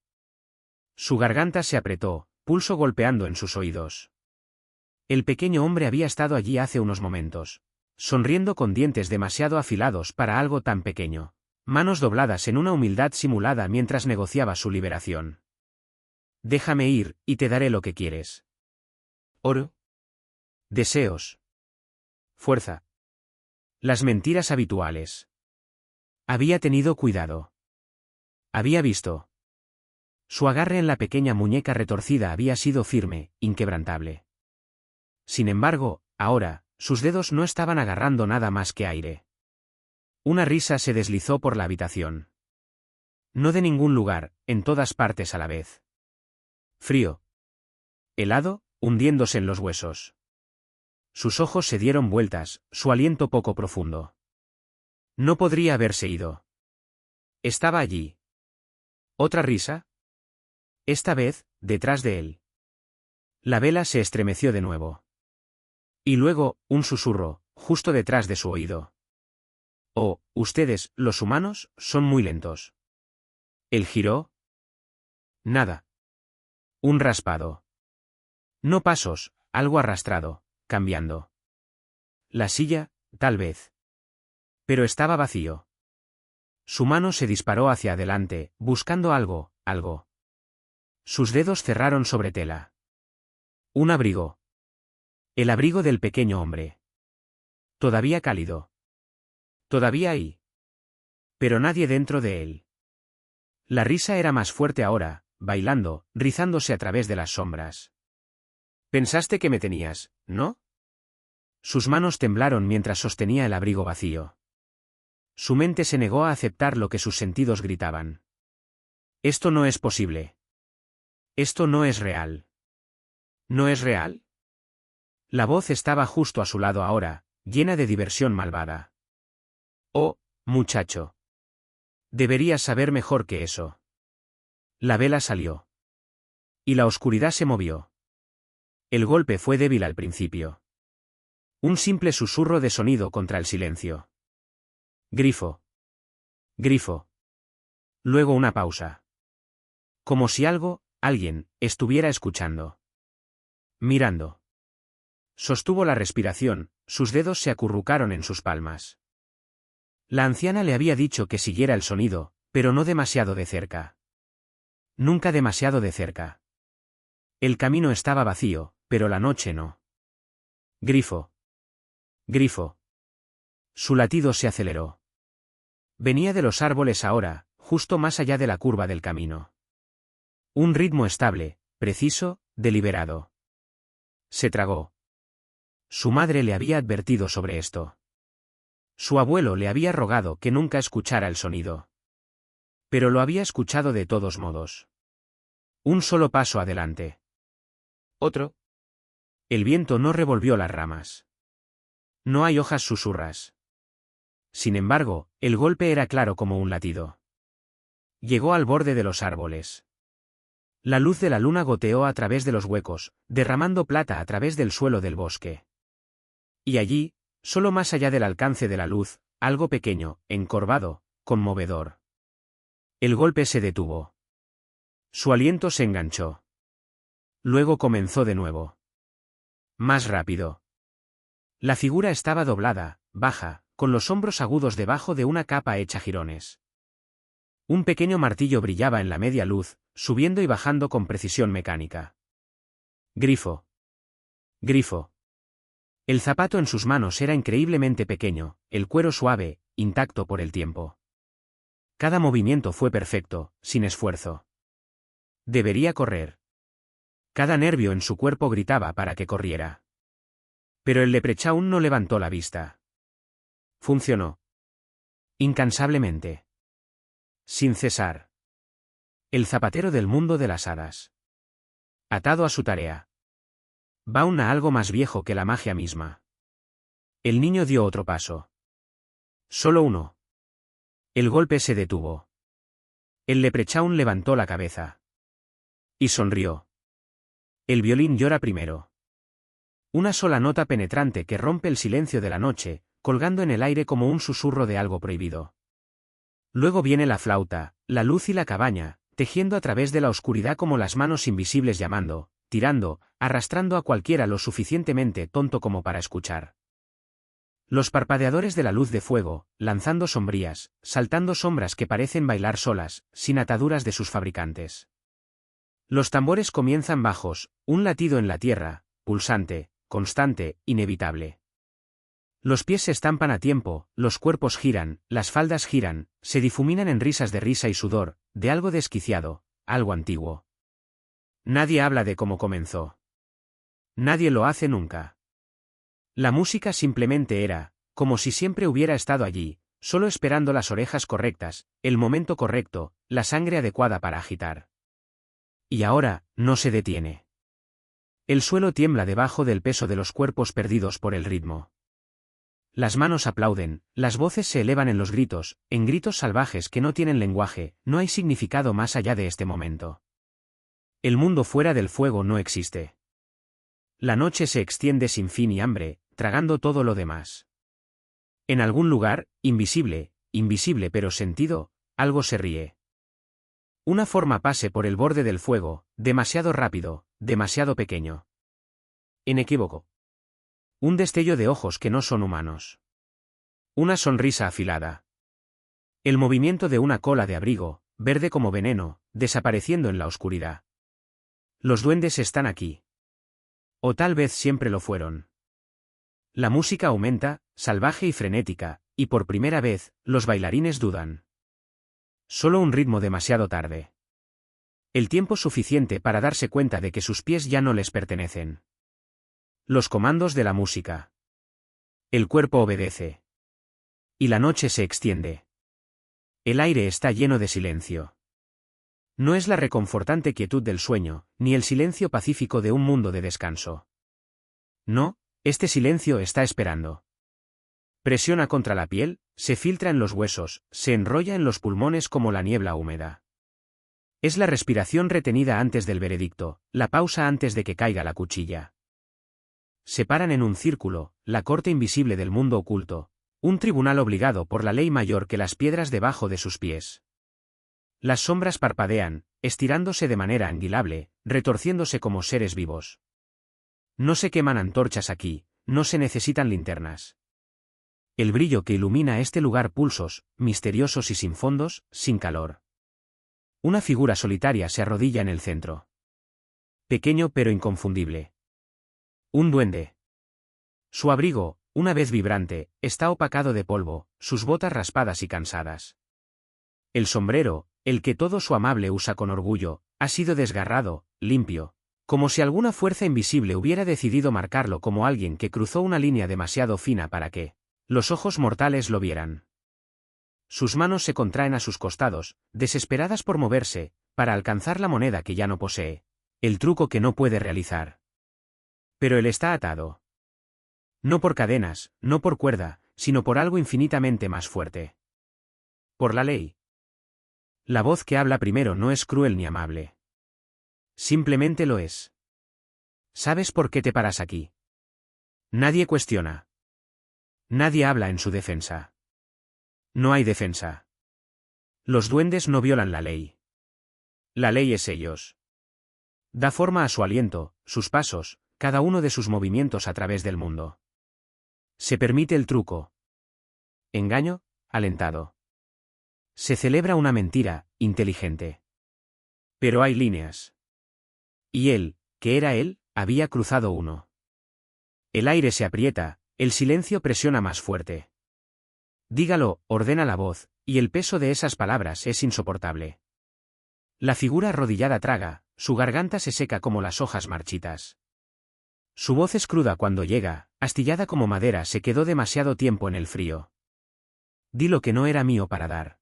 Su garganta se apretó, pulso golpeando en sus oídos. El pequeño hombre había estado allí hace unos momentos, sonriendo con dientes demasiado afilados para algo tan pequeño, manos dobladas en una humildad simulada mientras negociaba su liberación. Déjame ir, y te daré lo que quieres. ¿Oro? Deseos. Fuerza. Las mentiras habituales. Había tenido cuidado. Había visto. Su agarre en la pequeña muñeca retorcida había sido firme, inquebrantable. Sin embargo, ahora, sus dedos no estaban agarrando nada más que aire. Una risa se deslizó por la habitación. No de ningún lugar, en todas partes a la vez. Frío. Helado, hundiéndose en los huesos. Sus ojos se dieron vueltas, su aliento poco profundo. No podría haberse ido. Estaba allí. ¿Otra risa? Esta vez, detrás de él. La vela se estremeció de nuevo. Y luego, un susurro, justo detrás de su oído. Oh, ustedes, los humanos, son muy lentos. ¿Él giró? Nada. Un raspado. No pasos, algo arrastrado, cambiando. La silla, tal vez. Pero estaba vacío. Su mano se disparó hacia adelante, buscando algo, algo. Sus dedos cerraron sobre tela. Un abrigo. El abrigo del pequeño hombre. Todavía cálido. Todavía ahí. Pero nadie dentro de él. La risa era más fuerte ahora, bailando, rizándose a través de las sombras. Pensaste que me tenías, ¿no? Sus manos temblaron mientras sostenía el abrigo vacío. Su mente se negó a aceptar lo que sus sentidos gritaban. Esto no es posible. Esto no es real. ¿No es real? La voz estaba justo a su lado ahora, llena de diversión malvada. Oh, muchacho. Deberías saber mejor que eso. La vela salió. Y la oscuridad se movió. El golpe fue débil al principio. Un simple susurro de sonido contra el silencio. Grifo. Grifo. Luego una pausa. Como si algo, alguien, estuviera escuchando. Mirando. Sostuvo la respiración, sus dedos se acurrucaron en sus palmas. La anciana le había dicho que siguiera el sonido, pero no demasiado de cerca. Nunca demasiado de cerca. El camino estaba vacío, pero la noche no. Grifo. Grifo. Su latido se aceleró. Venía de los árboles ahora, justo más allá de la curva del camino. Un ritmo estable, preciso, deliberado. Se tragó. Su madre le había advertido sobre esto. Su abuelo le había rogado que nunca escuchara el sonido. Pero lo había escuchado de todos modos. Un solo paso adelante. Otro. El viento no revolvió las ramas. No hay hojas susurras. Sin embargo, el golpe era claro como un latido. Llegó al borde de los árboles. La luz de la luna goteó a través de los huecos, derramando plata a través del suelo del bosque. Y allí, solo más allá del alcance de la luz, algo pequeño, encorvado, conmovedor. El golpe se detuvo. Su aliento se enganchó. Luego comenzó de nuevo. Más rápido. La figura estaba doblada, baja, con los hombros agudos debajo de una capa hecha jirones. Un pequeño martillo brillaba en la media luz, subiendo y bajando con precisión mecánica. Grifo. Grifo. El zapato en sus manos era increíblemente pequeño, el cuero suave, intacto por el tiempo. Cada movimiento fue perfecto, sin esfuerzo. Debería correr. Cada nervio en su cuerpo gritaba para que corriera. Pero el leprechaun no levantó la vista. Funcionó. Incansablemente. Sin cesar. El zapatero del mundo de las hadas. Atado a su tarea. Baun a algo más viejo que la magia misma. El niño dio otro paso. Solo uno. El golpe se detuvo. El leprechaun levantó la cabeza. Y sonrió. El violín llora primero. Una sola nota penetrante que rompe el silencio de la noche, colgando en el aire como un susurro de algo prohibido. Luego viene la flauta, la luz y la cabaña, tejiendo a través de la oscuridad como las manos invisibles llamando, tirando, arrastrando a cualquiera lo suficientemente tonto como para escuchar. Los parpadeadores de la luz de fuego, lanzando sombrías, saltando sombras que parecen bailar solas, sin ataduras de sus fabricantes. Los tambores comienzan bajos, un latido en la tierra, pulsante, constante, inevitable. Los pies se estampan a tiempo, los cuerpos giran, las faldas giran, se difuminan en risas de risa y sudor, de algo desquiciado, algo antiguo. Nadie habla de cómo comenzó. Nadie lo hace nunca. La música simplemente era, como si siempre hubiera estado allí, solo esperando las orejas correctas, el momento correcto, la sangre adecuada para agitar. Y ahora, no se detiene. El suelo tiembla debajo del peso de los cuerpos perdidos por el ritmo. Las manos aplauden, las voces se elevan en los gritos, en gritos salvajes que no tienen lenguaje, no hay significado más allá de este momento. El mundo fuera del fuego no existe. La noche se extiende sin fin y hambre, tragando todo lo demás. En algún lugar, invisible, invisible pero sentido, algo se ríe. Una forma pase por el borde del fuego, demasiado rápido, demasiado pequeño. Inequívoco. Un destello de ojos que no son humanos. Una sonrisa afilada. El movimiento de una cola de abrigo, verde como veneno, desapareciendo en la oscuridad. Los duendes están aquí. O tal vez siempre lo fueron. La música aumenta, salvaje y frenética, y por primera vez, los bailarines dudan. Solo un ritmo demasiado tarde. El tiempo suficiente para darse cuenta de que sus pies ya no les pertenecen. Los comandos de la música. El cuerpo obedece. Y la noche se extiende. El aire está lleno de silencio. No es la reconfortante quietud del sueño, ni el silencio pacífico de un mundo de descanso. No, este silencio está esperando. Presiona contra la piel, se filtra en los huesos, se enrolla en los pulmones como la niebla húmeda. Es la respiración retenida antes del veredicto, la pausa antes de que caiga la cuchilla. Se paran en un círculo, la corte invisible del mundo oculto, un tribunal obligado por la ley mayor que las piedras debajo de sus pies. Las sombras parpadean, estirándose de manera anguilable, retorciéndose como seres vivos. No se queman antorchas aquí, no se necesitan linternas. El brillo que ilumina este lugar, pulsos, misteriosos y sin fondos, sin calor. Una figura solitaria se arrodilla en el centro. Pequeño pero inconfundible. Un duende. Su abrigo, una vez vibrante, está opacado de polvo, sus botas raspadas y cansadas. El sombrero, el que todo su amable usa con orgullo, ha sido desgarrado, limpio, como si alguna fuerza invisible hubiera decidido marcarlo como alguien que cruzó una línea demasiado fina para que los ojos mortales lo vieran. Sus manos se contraen a sus costados, desesperadas por moverse, para alcanzar la moneda que ya no posee, el truco que no puede realizar. Pero él está atado. No por cadenas, no por cuerda, sino por algo infinitamente más fuerte. Por la ley. La voz que habla primero no es cruel ni amable. Simplemente lo es. ¿Sabes por qué te paras aquí? Nadie cuestiona. Nadie habla en su defensa. No hay defensa. Los duendes no violan la ley. La ley es ellos. Da forma a su aliento, sus pasos, cada uno de sus movimientos a través del mundo. Se permite el truco. Engaño, alentado. Se celebra una mentira, inteligente. Pero hay líneas. Y él, que era él, había cruzado uno. El aire se aprieta, el silencio presiona más fuerte. Dígalo, ordena la voz, y el peso de esas palabras es insoportable. La figura arrodillada traga, su garganta se seca como las hojas marchitas. Su voz es cruda cuando llega, astillada como madera, se quedó demasiado tiempo en el frío. Di lo que no era mío para dar.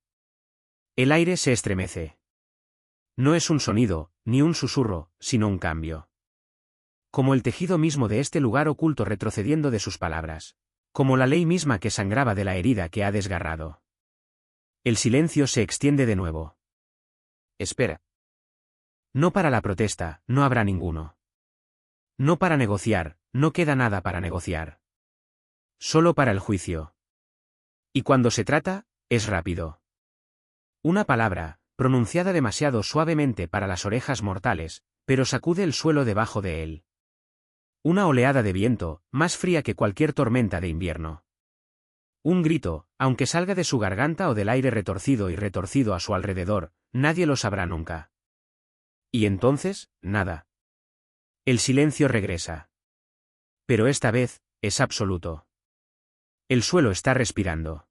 El aire se estremece. No es un sonido, ni un susurro, sino un cambio. Como el tejido mismo de este lugar oculto retrocediendo de sus palabras. Como la ley misma que sangraba de la herida que ha desgarrado. El silencio se extiende de nuevo. Espera. No para la protesta, no habrá ninguno. No para negociar, no queda nada para negociar. Solo para el juicio. Y cuando se trata, es rápido. Una palabra, pronunciada demasiado suavemente para las orejas mortales, pero sacude el suelo debajo de él. Una oleada de viento, más fría que cualquier tormenta de invierno. Un grito, aunque salga de su garganta o del aire retorcido y retorcido a su alrededor, nadie lo sabrá nunca. Y entonces, nada. El silencio regresa. Pero esta vez, es absoluto. El suelo está respirando.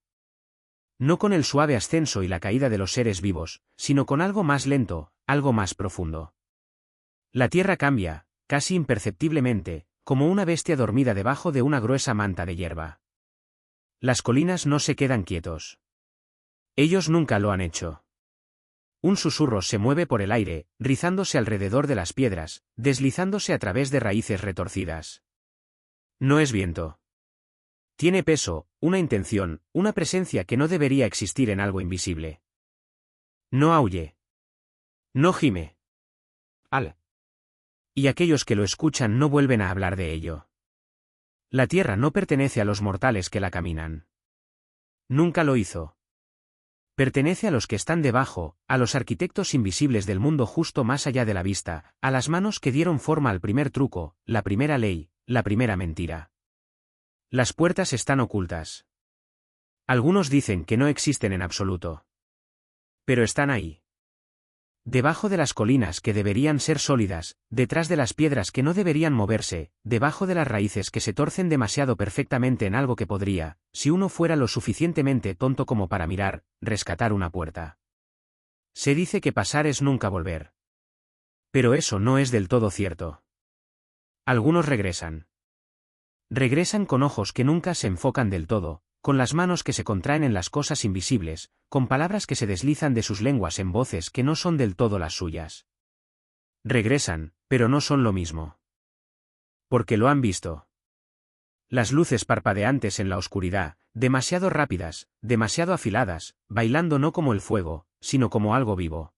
No con el suave ascenso y la caída de los seres vivos, sino con algo más lento, algo más profundo. La tierra cambia, casi imperceptiblemente, como una bestia dormida debajo de una gruesa manta de hierba. Las colinas no se quedan quietos. Ellos nunca lo han hecho. Un susurro se mueve por el aire, rizándose alrededor de las piedras, deslizándose a través de raíces retorcidas. No es viento. Tiene peso, una intención, una presencia que no debería existir en algo invisible. No aulle. No gime. Al. Y aquellos que lo escuchan no vuelven a hablar de ello. La tierra no pertenece a los mortales que la caminan. Nunca lo hizo. Pertenece a los que están debajo, a los arquitectos invisibles del mundo justo más allá de la vista, a las manos que dieron forma al primer truco, la primera ley, la primera mentira. Las puertas están ocultas. Algunos dicen que no existen en absoluto. Pero están ahí. Debajo de las colinas que deberían ser sólidas, detrás de las piedras que no deberían moverse, debajo de las raíces que se torcen demasiado perfectamente en algo que podría, si uno fuera lo suficientemente tonto como para mirar, rescatar una puerta. Se dice que pasar es nunca volver. Pero eso no es del todo cierto. Algunos regresan. Regresan con ojos que nunca se enfocan del todo, con las manos que se contraen en las cosas invisibles, con palabras que se deslizan de sus lenguas en voces que no son del todo las suyas. Regresan, pero no son lo mismo. Porque lo han visto. Las luces parpadeantes en la oscuridad, demasiado rápidas, demasiado afiladas, bailando no como el fuego, sino como algo vivo.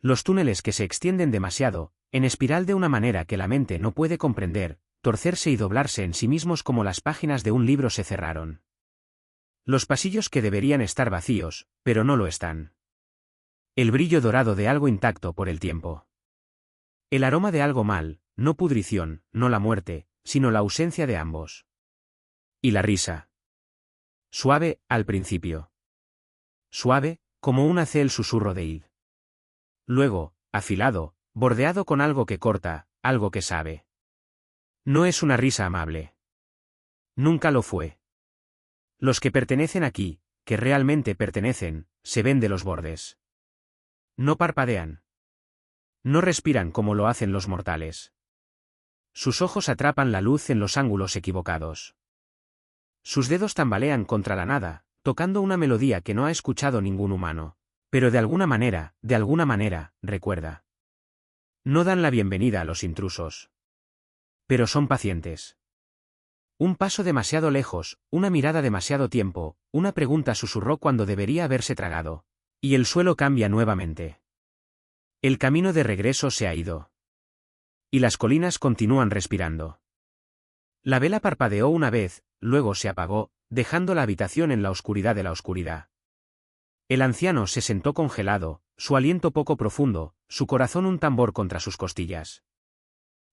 Los túneles que se extienden demasiado, en espiral de una manera que la mente no puede comprender, torcerse y doblarse en sí mismos como las páginas de un libro se cerraron. Los pasillos que deberían estar vacíos, pero no lo están. El brillo dorado de algo intacto por el tiempo. El aroma de algo mal, no pudrición, no la muerte, sino la ausencia de ambos. Y la risa. Suave, al principio. Suave, como un hace el susurro de Id. Luego, afilado, bordeado con algo que corta, algo que sabe. No es una risa amable. Nunca lo fue. Los que pertenecen aquí, que realmente pertenecen, se ven de los bordes. No parpadean. No respiran como lo hacen los mortales. Sus ojos atrapan la luz en los ángulos equivocados. Sus dedos tambalean contra la nada, tocando una melodía que no ha escuchado ningún humano. Pero de alguna manera, recuerda. No dan la bienvenida a los intrusos. Pero son pacientes. Un paso demasiado lejos, una mirada demasiado tiempo, una pregunta susurró cuando debería haberse tragado. Y el suelo cambia nuevamente. El camino de regreso se ha ido. Y las colinas continúan respirando. La vela parpadeó una vez, luego se apagó, dejando la habitación en la oscuridad de la oscuridad. El anciano se sentó congelado, su aliento poco profundo, su corazón un tambor contra sus costillas.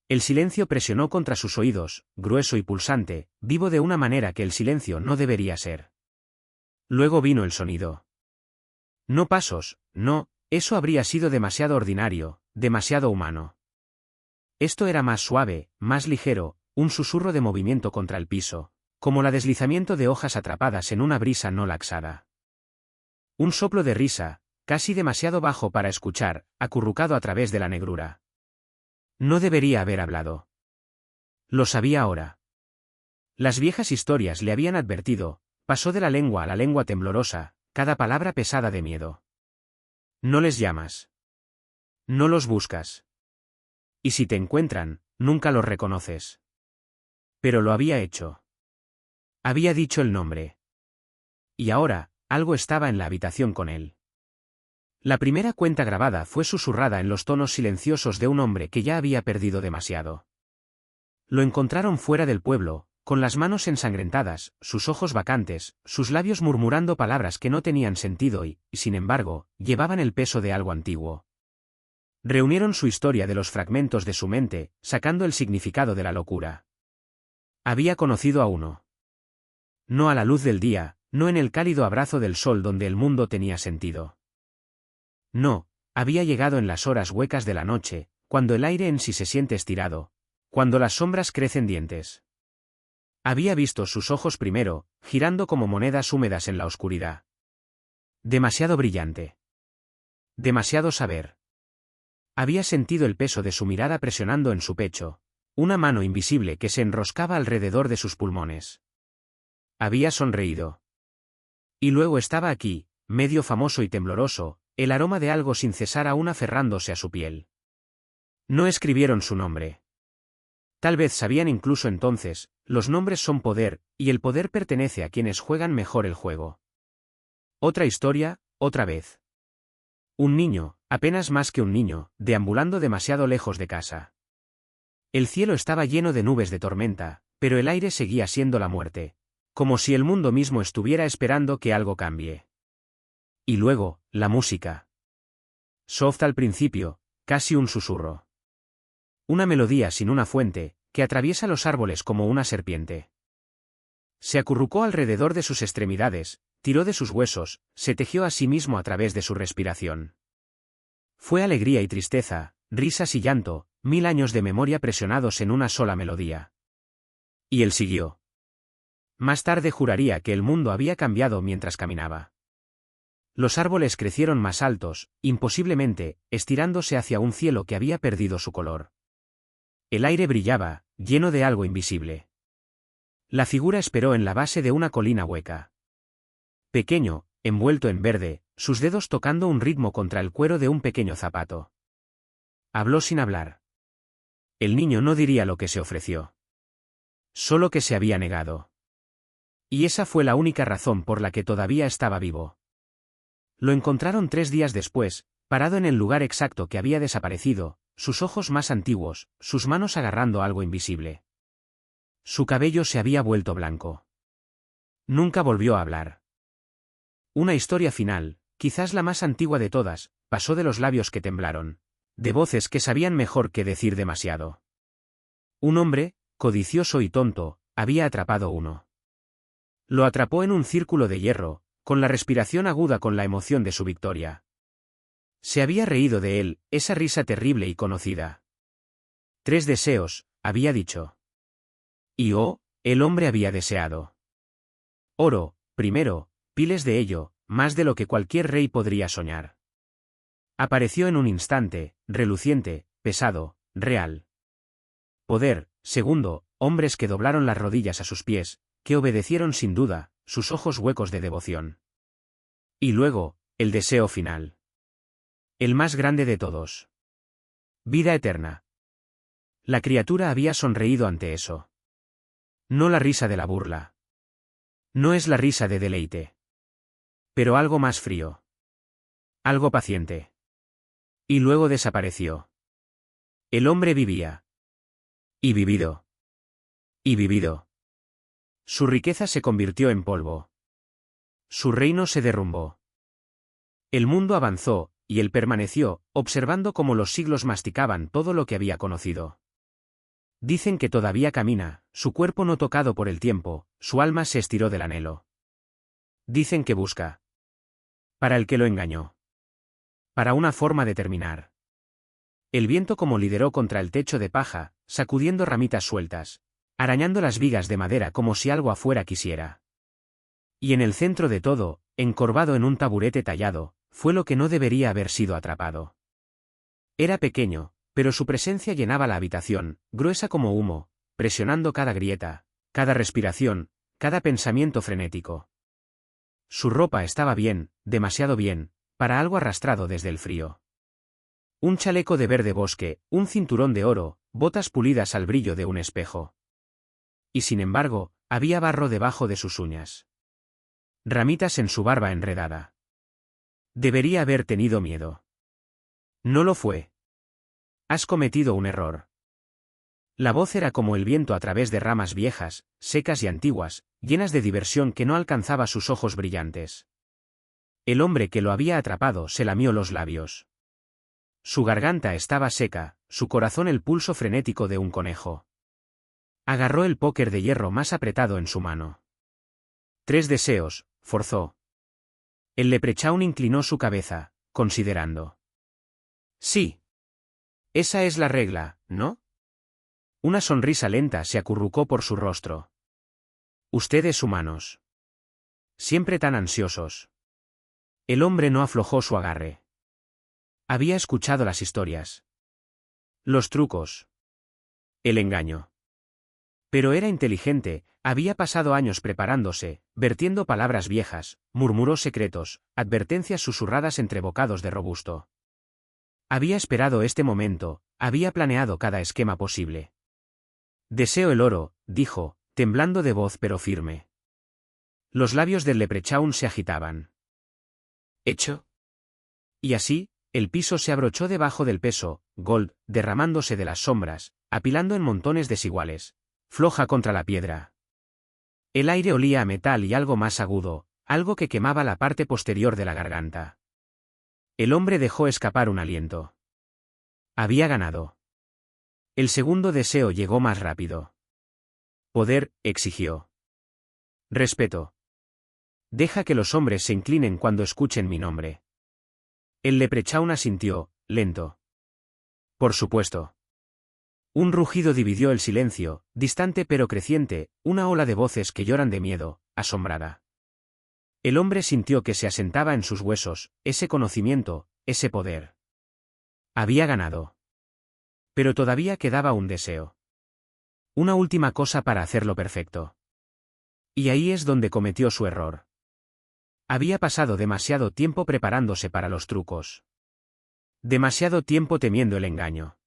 El silencio presionó contra sus oídos, grueso y pulsante, vivo de una manera que el silencio no debería ser. Luego vino el sonido. No pasos, no, eso habría sido demasiado ordinario, demasiado humano. Esto era más suave, más ligero, un susurro de movimiento contra el piso, como el deslizamiento de hojas atrapadas en una brisa no laxada. Un soplo de risa, casi demasiado bajo para escuchar, acurrucado a través de la negrura. No debería haber hablado. Lo sabía ahora. Las viejas historias le habían advertido, pasó de la lengua a la lengua temblorosa, cada palabra pesada de miedo. No les llamas. No los buscas. Y si te encuentran, nunca los reconoces. Pero lo había hecho. Había dicho el nombre. Y ahora, algo estaba en la habitación con él. La primera cuenta grabada fue susurrada en los tonos silenciosos de un hombre que ya había perdido demasiado. Lo encontraron fuera del pueblo, con las manos ensangrentadas, sus ojos vacantes, sus labios murmurando palabras que no tenían sentido y, sin embargo, llevaban el peso de algo antiguo. Reunieron su historia de los fragmentos de su mente, sacando el significado de la locura. Había conocido a uno. No a la luz del día, no en el cálido abrazo del sol donde el mundo tenía sentido. No, había llegado en las horas huecas de la noche, cuando el aire en sí se siente estirado, cuando las sombras crecen dientes. Había visto sus ojos primero, girando como monedas húmedas en la oscuridad. Demasiado brillante. Demasiado saber. Había sentido el peso de su mirada presionando en su pecho, una mano invisible que se enroscaba alrededor de sus pulmones. Había sonreído. Y luego estaba aquí, medio famoso y tembloroso, el aroma de algo sin cesar aún aferrándose a su piel. No escribieron su nombre. Tal vez sabían incluso entonces, los nombres son poder, y el poder pertenece a quienes juegan mejor el juego. Otra historia, otra vez. Un niño, apenas más que un niño, deambulando demasiado lejos de casa. El cielo estaba lleno de nubes de tormenta, pero el aire seguía siendo la muerte, como si el mundo mismo estuviera esperando que algo cambie. Y luego, la música. Soft al principio, casi un susurro. Una melodía sin una fuente, que atraviesa los árboles como una serpiente. Se acurrucó alrededor de sus extremidades, tiró de sus huesos, se tejió a sí mismo a través de su respiración. Fue alegría y tristeza, risas y llanto, 1000 años de memoria presionados en una sola melodía. Y él siguió. Más tarde juraría que el mundo había cambiado mientras caminaba. Los árboles crecieron más altos, imposiblemente, estirándose hacia un cielo que había perdido su color. El aire brillaba, lleno de algo invisible. La figura esperó en la base de una colina hueca. Pequeño, envuelto en verde, sus dedos tocando un ritmo contra el cuero de un pequeño zapato. Habló sin hablar. El niño no diría lo que se ofreció. Solo que se había negado. Y esa fue la única razón por la que todavía estaba vivo. Lo encontraron 3 días después, parado en el lugar exacto que había desaparecido, sus ojos más antiguos, sus manos agarrando algo invisible. Su cabello se había vuelto blanco. Nunca volvió a hablar. Una historia final, quizás la más antigua de todas, pasó de los labios que temblaron, de voces que sabían mejor que decir demasiado. Un hombre, codicioso y tonto, había atrapado uno. Lo atrapó en un círculo de hierro, con la respiración aguda con la emoción de su victoria. Se había reído de él, esa risa terrible y conocida. 3 deseos, había dicho. Y el hombre había deseado. Oro, primero, piles de ello, más de lo que cualquier rey podría soñar. Apareció en un instante, reluciente, pesado, real. Poder, segundo, hombres que doblaron las rodillas a sus pies, que obedecieron sin duda, sus ojos huecos de devoción. Y luego, el deseo final. El más grande de todos. Vida eterna. La criatura había sonreído ante eso. No la risa de la burla. No es la risa de deleite. Pero algo más frío. Algo paciente. Y luego desapareció. El hombre vivía. Y vivido. Y vivido. Su riqueza se convirtió en polvo. Su reino se derrumbó. El mundo avanzó, y él permaneció, observando cómo los siglos masticaban todo lo que había conocido. Dicen que todavía camina, su cuerpo no tocado por el tiempo, su alma se estiró del anhelo. Dicen que busca. Para el que lo engañó. Para una forma de terminar. El viento como lideró contra el techo de paja, sacudiendo ramitas sueltas, arañando las vigas de madera como si algo afuera quisiera. Y en el centro de todo, encorvado en un taburete tallado, fue lo que no debería haber sido atrapado. Era pequeño, pero su presencia llenaba la habitación, gruesa como humo, presionando cada grieta, cada respiración, cada pensamiento frenético. Su ropa estaba bien, demasiado bien, para algo arrastrado desde el frío. Un chaleco de verde bosque, un cinturón de oro, botas pulidas al brillo de un espejo. Y sin embargo, había barro debajo de sus uñas. Ramitas en su barba enredada. Debería haber tenido miedo. No lo fue. Has cometido un error. La voz era como el viento a través de ramas viejas, secas y antiguas, llenas de diversión que no alcanzaba sus ojos brillantes. El hombre que lo había atrapado se lamió los labios. Su garganta estaba seca, su corazón el pulso frenético de un conejo. Agarró el póker de hierro más apretado en su mano. 3 deseos, forzó. El leprechaun inclinó su cabeza, considerando. Sí. Esa es la regla, ¿no? Una sonrisa lenta se acurrucó por su rostro. Ustedes humanos. Siempre tan ansiosos. El hombre no aflojó su agarre. Había escuchado las historias. Los trucos. El engaño. Pero era inteligente, había pasado años preparándose, vertiendo palabras viejas, murmuró secretos, advertencias susurradas entre bocados de robusto. Había esperado este momento, había planeado cada esquema posible. Deseo el oro, dijo, temblando de voz pero firme. Los labios del leprechaun se agitaban. ¿Hecho? Y así, el piso se abrochó debajo del peso, gold, derramándose de las sombras, apilando en montones desiguales, floja contra la piedra. El aire olía a metal y algo más agudo, algo que quemaba la parte posterior de la garganta. El hombre dejó escapar un aliento. Había ganado. El segundo deseo llegó más rápido. Poder, exigió. Respeto. Deja que los hombres se inclinen cuando escuchen mi nombre. El leprechaun asintió, lento. Por supuesto. Un rugido dividió el silencio, distante pero creciente, una ola de voces que lloran de miedo, asombrada. El hombre sintió que se asentaba en sus huesos, ese conocimiento, ese poder. Había ganado. Pero todavía quedaba un deseo. Una última cosa para hacerlo perfecto. Y ahí es donde cometió su error. Había pasado demasiado tiempo preparándose para los trucos. Demasiado tiempo temiendo el engaño.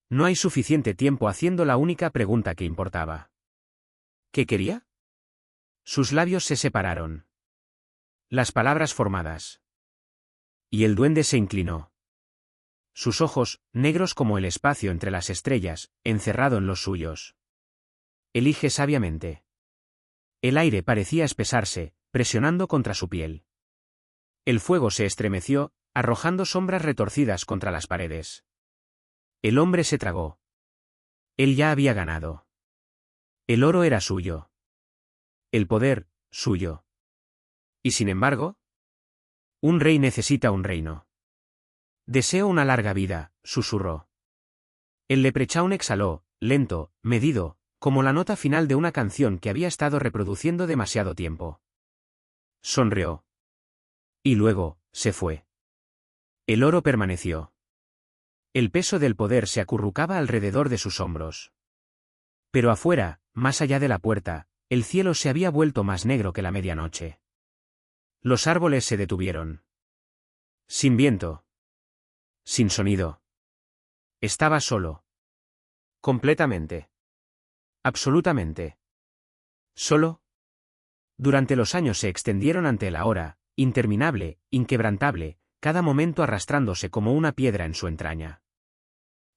No hay suficiente tiempo haciendo la única pregunta que importaba. ¿Qué quería? Sus labios se separaron. Las palabras formadas. Y el duende se inclinó. Sus ojos, negros como el espacio entre las estrellas, encerrado en los suyos. Elige sabiamente. El aire parecía espesarse, presionando contra su piel. El fuego se estremeció, arrojando sombras retorcidas contra las paredes. El hombre se tragó. Él ya había ganado. El oro era suyo. El poder, suyo. Y sin embargo, un rey necesita un reino. Deseo una larga vida, susurró. El leprechaun exhaló, lento, medido, como la nota final de una canción que había estado reproduciendo demasiado tiempo. Sonrió. Y luego, se fue. El oro permaneció. El peso del poder se acurrucaba alrededor de sus hombros. Pero afuera, más allá de la puerta, el cielo se había vuelto más negro que la medianoche. Los árboles se detuvieron. Sin viento. Sin sonido. Estaba solo. Completamente. Absolutamente. Solo. Durante los años se extendieron ante él ahora, interminable, inquebrantable, cada momento arrastrándose como una piedra en su entraña.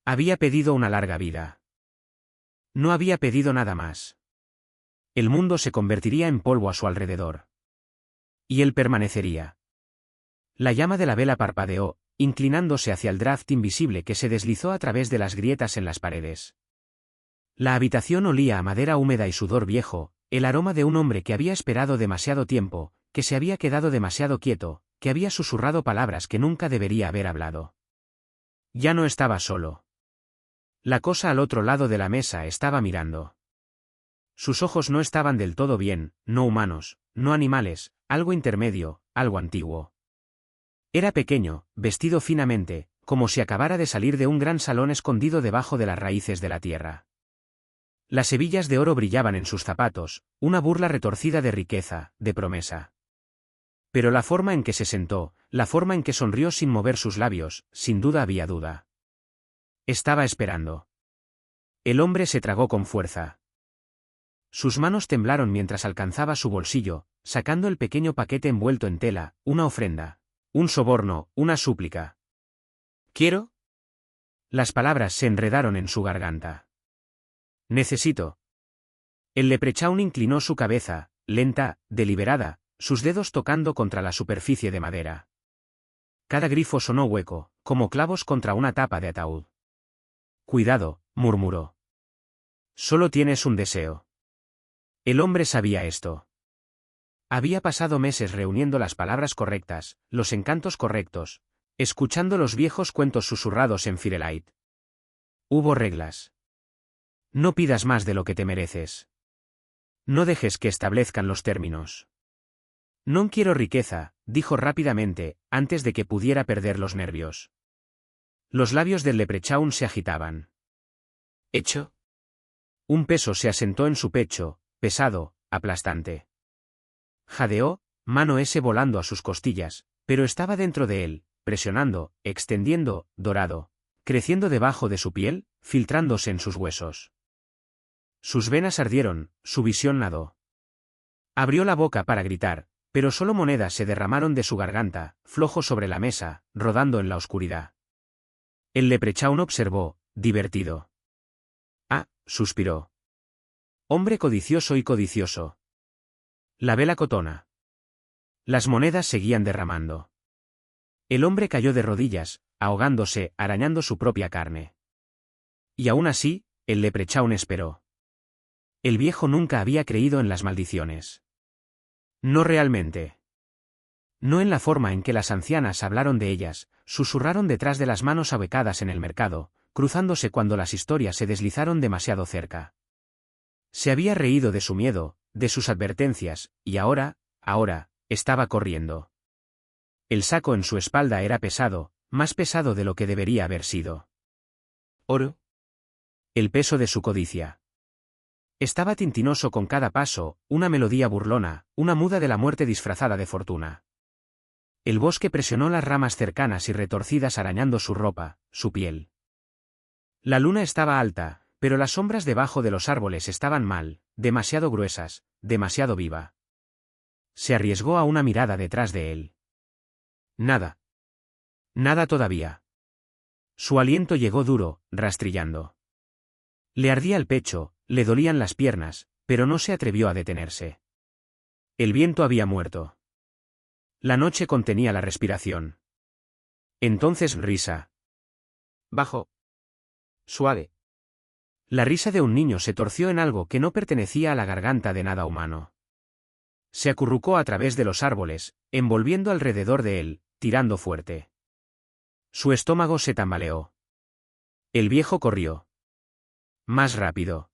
Había pedido una larga vida. No había pedido nada más. El mundo se convertiría en polvo a su alrededor. Y él permanecería. La llama de la vela parpadeó, inclinándose hacia el draft invisible que se deslizó a través de las grietas en las paredes. La habitación olía a madera húmeda y sudor viejo, el aroma de un hombre que había esperado demasiado tiempo, que se había quedado demasiado quieto, que había susurrado palabras que nunca debería haber hablado. Ya no estaba solo. La cosa al otro lado de la mesa estaba mirando. Sus ojos no estaban del todo bien, no humanos, no animales, algo intermedio, algo antiguo. Era pequeño, vestido finamente, como si acabara de salir de un gran salón escondido debajo de las raíces de la tierra. Las hebillas de oro brillaban en sus zapatos, una burla retorcida de riqueza, de promesa. Pero la forma en que se sentó, la forma en que sonrió sin mover sus labios, sin duda había duda. Estaba esperando. El hombre se tragó con fuerza. Sus manos temblaron mientras alcanzaba su bolsillo, sacando el pequeño paquete envuelto en tela, una ofrenda. Un soborno, una súplica. ¿Quiero? Las palabras se enredaron en su garganta. Necesito. El leprechaun inclinó su cabeza, lenta, deliberada, sus dedos tocando contra la superficie de madera. Cada grifo sonó hueco, como clavos contra una tapa de ataúd. Cuidado, murmuró. Solo tienes un deseo. El hombre sabía esto. Había pasado meses reuniendo las palabras correctas, los encantos correctos, escuchando los viejos cuentos susurrados en Firelight. Hubo reglas. No pidas más de lo que te mereces. No dejes que establezcan los términos. No quiero riqueza, dijo rápidamente, antes de que pudiera perder los nervios. Los labios del leprechaun se agitaban. ¿Hecho? Un peso se asentó en su pecho, pesado, aplastante. Jadeó, mano ese volando a sus costillas, pero estaba dentro de él, presionando, extendiendo, dorado, creciendo debajo de su piel, filtrándose en sus huesos. Sus venas ardieron, su visión nadó. Abrió la boca para gritar, pero solo monedas se derramaron de su garganta, flojo sobre la mesa, rodando en la oscuridad. El leprechaun observó, divertido. Ah, suspiró. Hombre codicioso y codicioso. La vela cotona. Las monedas seguían derramando. El hombre cayó de rodillas, ahogándose, arañando su propia carne. Y aún así, el leprechaun esperó. El viejo nunca había creído en las maldiciones. No realmente. No en la forma en que las ancianas hablaron de ellas, susurraron detrás de las manos abecadas en el mercado, cruzándose cuando las historias se deslizaron demasiado cerca. Se había reído de su miedo, de sus advertencias, y ahora, estaba corriendo. El saco en su espalda era pesado, más pesado de lo que debería haber sido. ¿Oro? El peso de su codicia. Estaba tintinoso con cada paso, una melodía burlona, una muda de la muerte disfrazada de fortuna. El bosque presionó las ramas cercanas y retorcidas arañando su ropa, su piel. La luna estaba alta, pero las sombras debajo de los árboles estaban mal, demasiado gruesas, demasiado viva. Se arriesgó a una mirada detrás de él. Nada. Nada todavía. Su aliento llegó duro, rastrillando. Le ardía el pecho, le dolían las piernas, pero no se atrevió a detenerse. El viento había muerto. La noche contenía la respiración. Entonces risa. Bajo. Suave. La risa de un niño se torció en algo que no pertenecía a la garganta de nada humano. Se acurrucó a través de los árboles, envolviendo alrededor de él, tirando fuerte. Su estómago se tambaleó. El viejo corrió. Más rápido.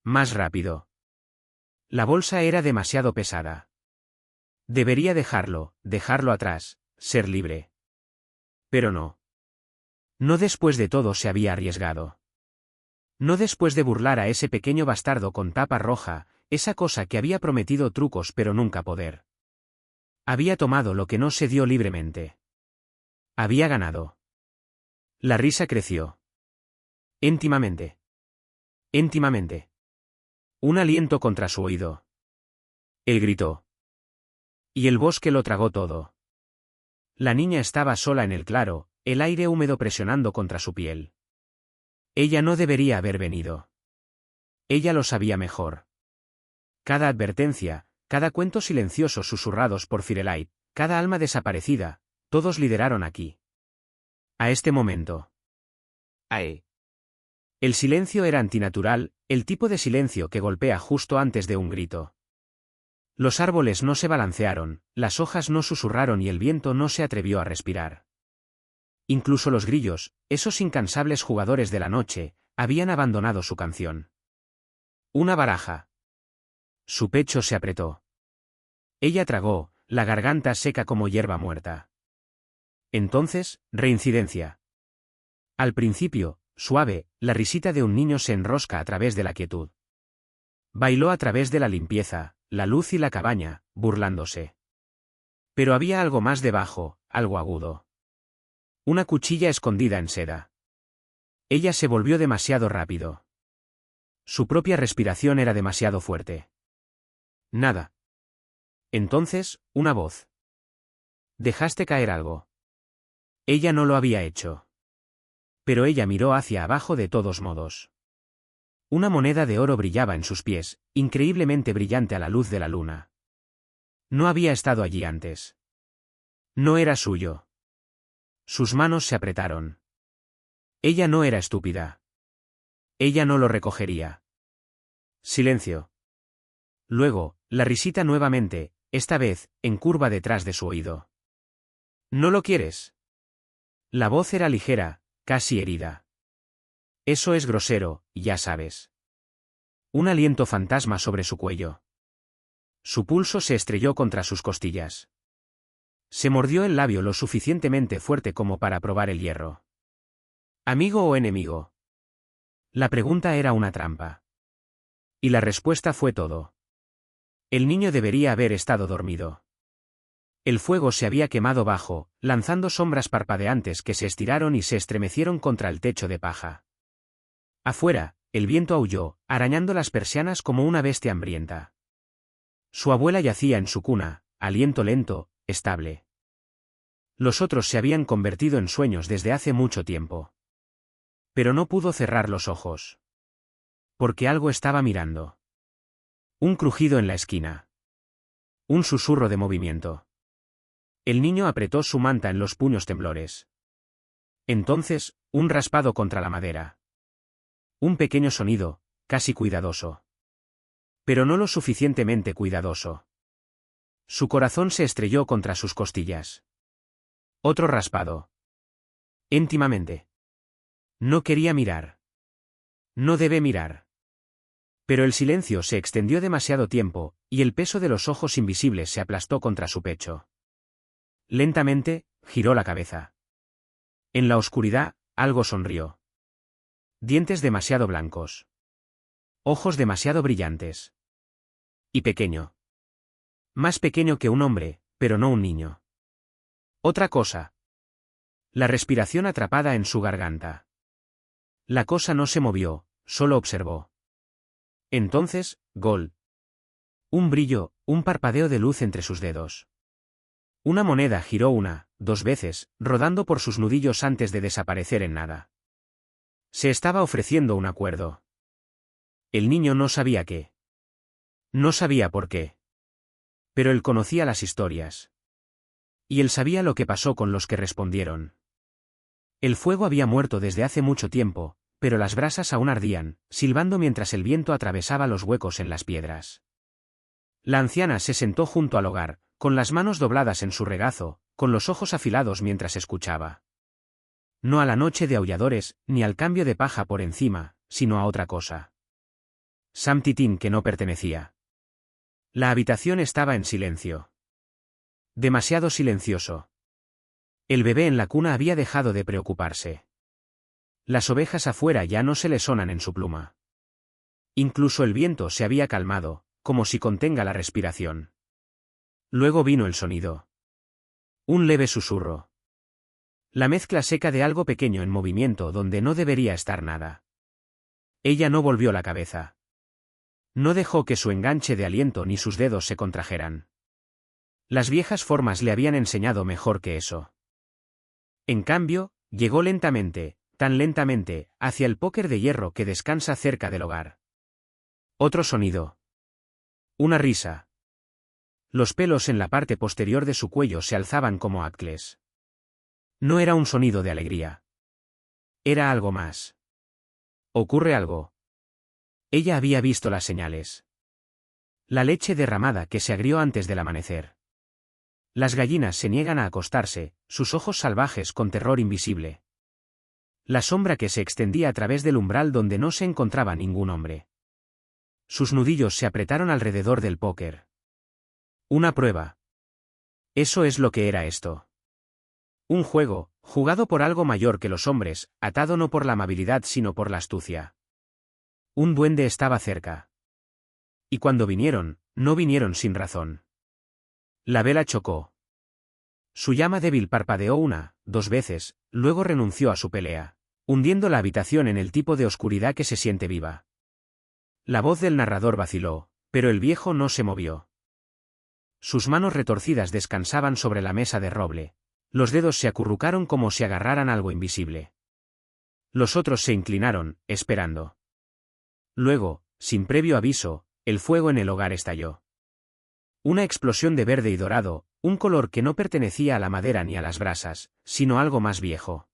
Más rápido. La bolsa era demasiado pesada. Debería dejarlo atrás, ser libre. Pero no. No después de todo se había arriesgado. No después de burlar a ese pequeño bastardo con tapa roja, esa cosa que había prometido trucos pero nunca poder. Había tomado lo que no se dio libremente. Había ganado. La risa creció. Íntimamente. Íntimamente. Un aliento contra su oído. Él gritó. Y el bosque lo tragó todo. La niña estaba sola en el claro, el aire húmedo presionando contra su piel. Ella no debería haber venido. Ella lo sabía mejor. Cada advertencia, cada cuento silencioso susurrados por Firelight, cada alma desaparecida, todos lideraron aquí. A este momento. Ae. El silencio era antinatural, el tipo de silencio que golpea justo antes de un grito. Los árboles no se balancearon, las hojas no susurraron y el viento no se atrevió a respirar. Incluso los grillos, esos incansables jugadores de la noche, habían abandonado su canción. Una baraja. Su pecho se apretó. Ella tragó, la garganta seca como hierba muerta. Entonces, reincidencia. Al principio, suave, la risita de un niño se enrosca a través de la quietud. Bailó a través de la limpieza, la luz y la cabaña, burlándose. Pero había algo más debajo, algo agudo. Una cuchilla escondida en seda. Ella se volvió demasiado rápido. Su propia respiración era demasiado fuerte. Nada. Entonces, una voz. ¿Dejaste caer algo? Ella no lo había hecho. Pero ella miró hacia abajo de todos modos. Una moneda de oro brillaba en sus pies, increíblemente brillante a la luz de la luna. No había estado allí antes. No era suyo. Sus manos se apretaron. Ella no era estúpida. Ella no lo recogería. Silencio. Luego, la risita nuevamente, esta vez, en curva detrás de su oído. ¿No lo quieres? La voz era ligera, casi herida. Eso es grosero, ya sabes. Un aliento fantasma sobre su cuello. Su pulso se estrelló contra sus costillas. Se mordió el labio lo suficientemente fuerte como para probar el hierro. ¿Amigo o enemigo? La pregunta era una trampa. Y la respuesta fue todo. El niño debería haber estado dormido. El fuego se había quemado bajo, lanzando sombras parpadeantes que se estiraron y se estremecieron contra el techo de paja. Afuera, el viento aulló, arañando las persianas como una bestia hambrienta. Su abuela yacía en su cuna, aliento lento, estable. Los otros se habían convertido en sueños desde hace mucho tiempo. Pero no pudo cerrar los ojos. Porque algo estaba mirando. Un crujido en la esquina. Un susurro de movimiento. El niño apretó su manta en los puños temblores. Entonces, un raspado contra la madera. Un pequeño sonido, casi cuidadoso. Pero no lo suficientemente cuidadoso. Su corazón se estrelló contra sus costillas. Otro raspado. Íntimamente. No quería mirar. No debe mirar. Pero el silencio se extendió demasiado tiempo, y el peso de los ojos invisibles se aplastó contra su pecho. Lentamente, giró la cabeza. En la oscuridad, algo sonrió. Dientes demasiado blancos. Ojos demasiado brillantes. Y pequeño. Más pequeño que un hombre, pero no un niño. Otra cosa. La respiración atrapada en su garganta. La cosa no se movió, solo observó. Entonces, gol. Un brillo, un parpadeo de luz entre sus dedos. Una moneda giró una, dos veces, rodando por sus nudillos antes de desaparecer en nada. Se estaba ofreciendo un acuerdo. El niño no sabía qué. No sabía por qué. Pero él conocía las historias. Y él sabía lo que pasó con los que respondieron. El fuego había muerto desde hace mucho tiempo, pero las brasas aún ardían, silbando mientras el viento atravesaba los huecos en las piedras. La anciana se sentó junto al hogar, con las manos dobladas en su regazo, con los ojos afilados mientras escuchaba. No a la noche de aulladores, ni al cambio de paja por encima, sino a otra cosa. Sam Titín que no pertenecía. La habitación estaba en silencio. Demasiado silencioso. El bebé en la cuna había dejado de preocuparse. Las ovejas afuera ya no se le sonan en su pluma. Incluso el viento se había calmado, como si contenga la respiración. Luego vino el sonido. Un leve susurro. La mezcla seca de algo pequeño en movimiento donde no debería estar nada. Ella no volvió la cabeza. No dejó que su enganche de aliento ni sus dedos se contrajeran. Las viejas formas le habían enseñado mejor que eso. En cambio, llegó lentamente, tan lentamente, hacia el póker de hierro que descansa cerca del hogar. Otro sonido. Una risa. Los pelos en la parte posterior de su cuello se alzaban como acles. No era un sonido de alegría. Era algo más. ¿Ocurre algo? Ella había visto las señales. La leche derramada que se agrió antes del amanecer. Las gallinas se niegan a acostarse, sus ojos salvajes con terror invisible. La sombra que se extendía a través del umbral donde no se encontraba ningún hombre. Sus nudillos se apretaron alrededor del póker. Una prueba. Eso es lo que era esto. Un juego, jugado por algo mayor que los hombres, atado no por la amabilidad sino por la astucia. Un duende estaba cerca. Y cuando vinieron, no vinieron sin razón. La vela chocó. Su llama débil parpadeó una, dos veces, luego renunció a su pelea, hundiendo la habitación en el tipo de oscuridad que se siente viva. La voz del narrador vaciló, pero el viejo no se movió. Sus manos retorcidas descansaban sobre la mesa de roble. Los dedos se acurrucaron como si agarraran algo invisible. Los otros se inclinaron, esperando. Luego, sin previo aviso, el fuego en el hogar estalló. Una explosión de verde y dorado, un color que no pertenecía a la madera ni a las brasas, sino algo más viejo.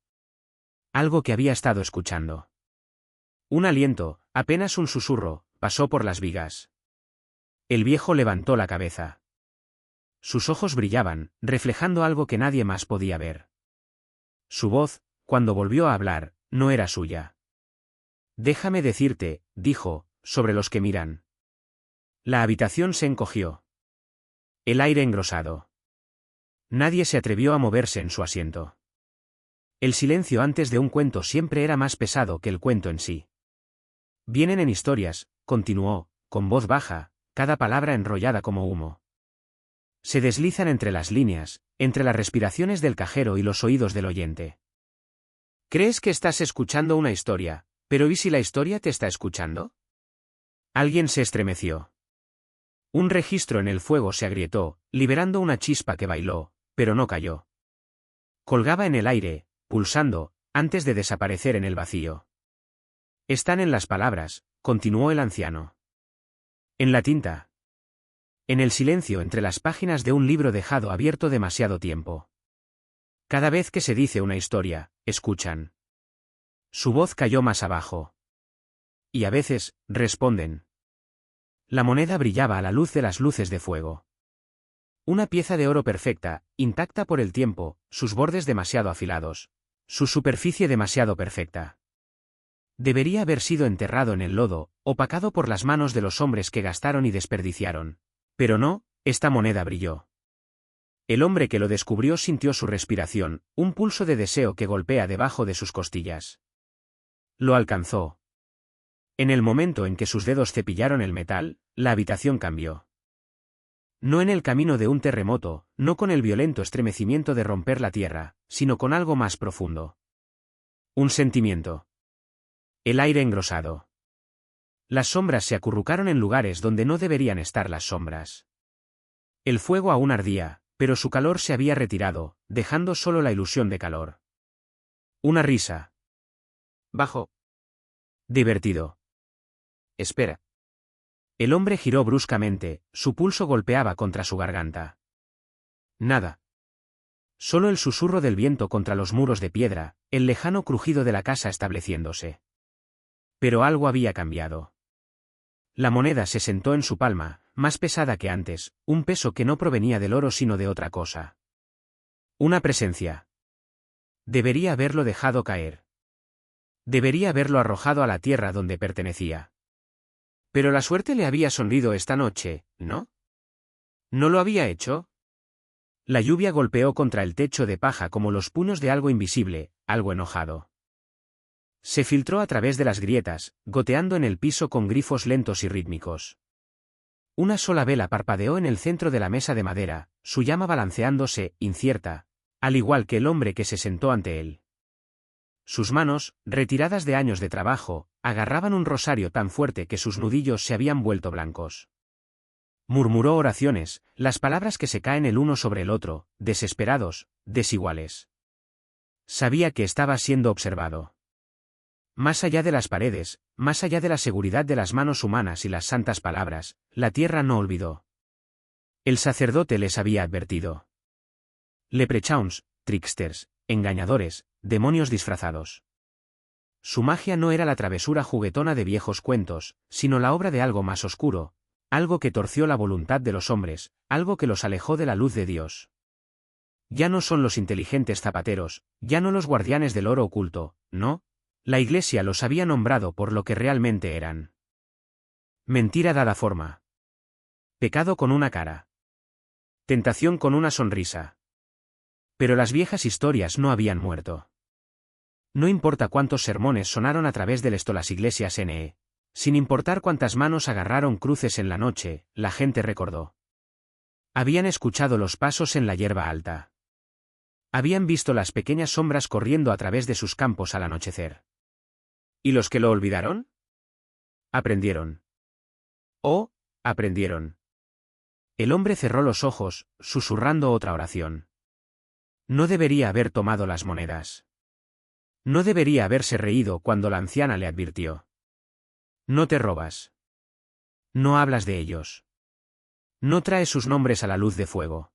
Algo que había estado escuchando. Un aliento, apenas un susurro, pasó por las vigas. El viejo levantó la cabeza. Sus ojos brillaban, reflejando algo que nadie más podía ver. Su voz, cuando volvió a hablar, no era suya. Déjame decirte, dijo, sobre los que miran. La habitación se encogió. El aire engrosado. Nadie se atrevió a moverse en su asiento. El silencio antes de un cuento siempre era más pesado que el cuento en sí. Vienen en historias, continuó, con voz baja, cada palabra enrollada como humo. Se deslizan entre las líneas, entre las respiraciones del cajero y los oídos del oyente. ¿Crees que estás escuchando una historia, pero ¿y si la historia te está escuchando? Alguien se estremeció. Un registro en el fuego se agrietó, liberando una chispa que bailó, pero no cayó. Colgaba en el aire, pulsando, antes de desaparecer en el vacío. Están en las palabras, continuó el anciano. En la tinta. En el silencio entre las páginas de un libro dejado abierto demasiado tiempo. Cada vez que se dice una historia, escuchan. Su voz cayó más abajo. Y a veces, responden. La moneda brillaba a la luz de las luces de fuego. Una pieza de oro perfecta, intacta por el tiempo, sus bordes demasiado afilados. Su superficie demasiado perfecta. Debería haber sido enterrado en el lodo, opacado por las manos de los hombres que gastaron y desperdiciaron. Pero no, esta moneda brilló. El hombre que lo descubrió sintió su respiración, un pulso de deseo que golpea debajo de sus costillas. Lo alcanzó. En el momento en que sus dedos cepillaron el metal, la habitación cambió. No en el camino de un terremoto, no con el violento estremecimiento de romper la tierra, sino con algo más profundo. Un sentimiento. El aire engrosado. Las sombras se acurrucaron en lugares donde no deberían estar las sombras. El fuego aún ardía, pero su calor se había retirado, dejando solo la ilusión de calor. Una risa. Bajo. Divertido. Espera. El hombre giró bruscamente, su pulso golpeaba contra su garganta. Nada. Solo el susurro del viento contra los muros de piedra, el lejano crujido de la casa estableciéndose. Pero algo había cambiado. La moneda se sentó en su palma, más pesada que antes, un peso que no provenía del oro sino de otra cosa. Una presencia. Debería haberlo dejado caer. Debería haberlo arrojado a la tierra donde pertenecía. Pero la suerte le había sonrido esta noche, ¿no? ¿No lo había hecho? La lluvia golpeó contra el techo de paja como los puños de algo invisible, algo enojado. Se filtró a través de las grietas, goteando en el piso con grifos lentos y rítmicos. Una sola vela parpadeó en el centro de la mesa de madera, su llama balanceándose, incierta, al igual que el hombre que se sentó ante él. Sus manos, retiradas de años de trabajo, agarraban un rosario tan fuerte que sus nudillos se habían vuelto blancos. Murmuró oraciones, las palabras que se caen el uno sobre el otro, desesperados, desiguales. Sabía que estaba siendo observado. Más allá de las paredes, más allá de la seguridad de las manos humanas y las santas palabras, la tierra no olvidó. El sacerdote les había advertido. Leprechauns, tricksters, engañadores, demonios disfrazados. Su magia no era la travesura juguetona de viejos cuentos, sino la obra de algo más oscuro, algo que torció la voluntad de los hombres, algo que los alejó de la luz de Dios. Ya no son los inteligentes zapateros, ya no los guardianes del oro oculto, no. La Iglesia los había nombrado por lo que realmente eran. Mentira dada forma. Pecado con una cara. Tentación con una sonrisa. Pero las viejas historias no habían muerto. No importa cuántos sermones sonaron a través del esto las iglesias NE. Sin importar cuántas manos agarraron cruces en la noche, la gente recordó. Habían escuchado los pasos en la hierba alta. Habían visto las pequeñas sombras corriendo a través de sus campos al anochecer. ¿Y los que lo olvidaron? Aprendieron. Oh, aprendieron. El hombre cerró los ojos, susurrando otra oración. No debería haber tomado las monedas. No debería haberse reído cuando la anciana le advirtió. No te robas. No hablas de ellos. No traes sus nombres a la luz de fuego.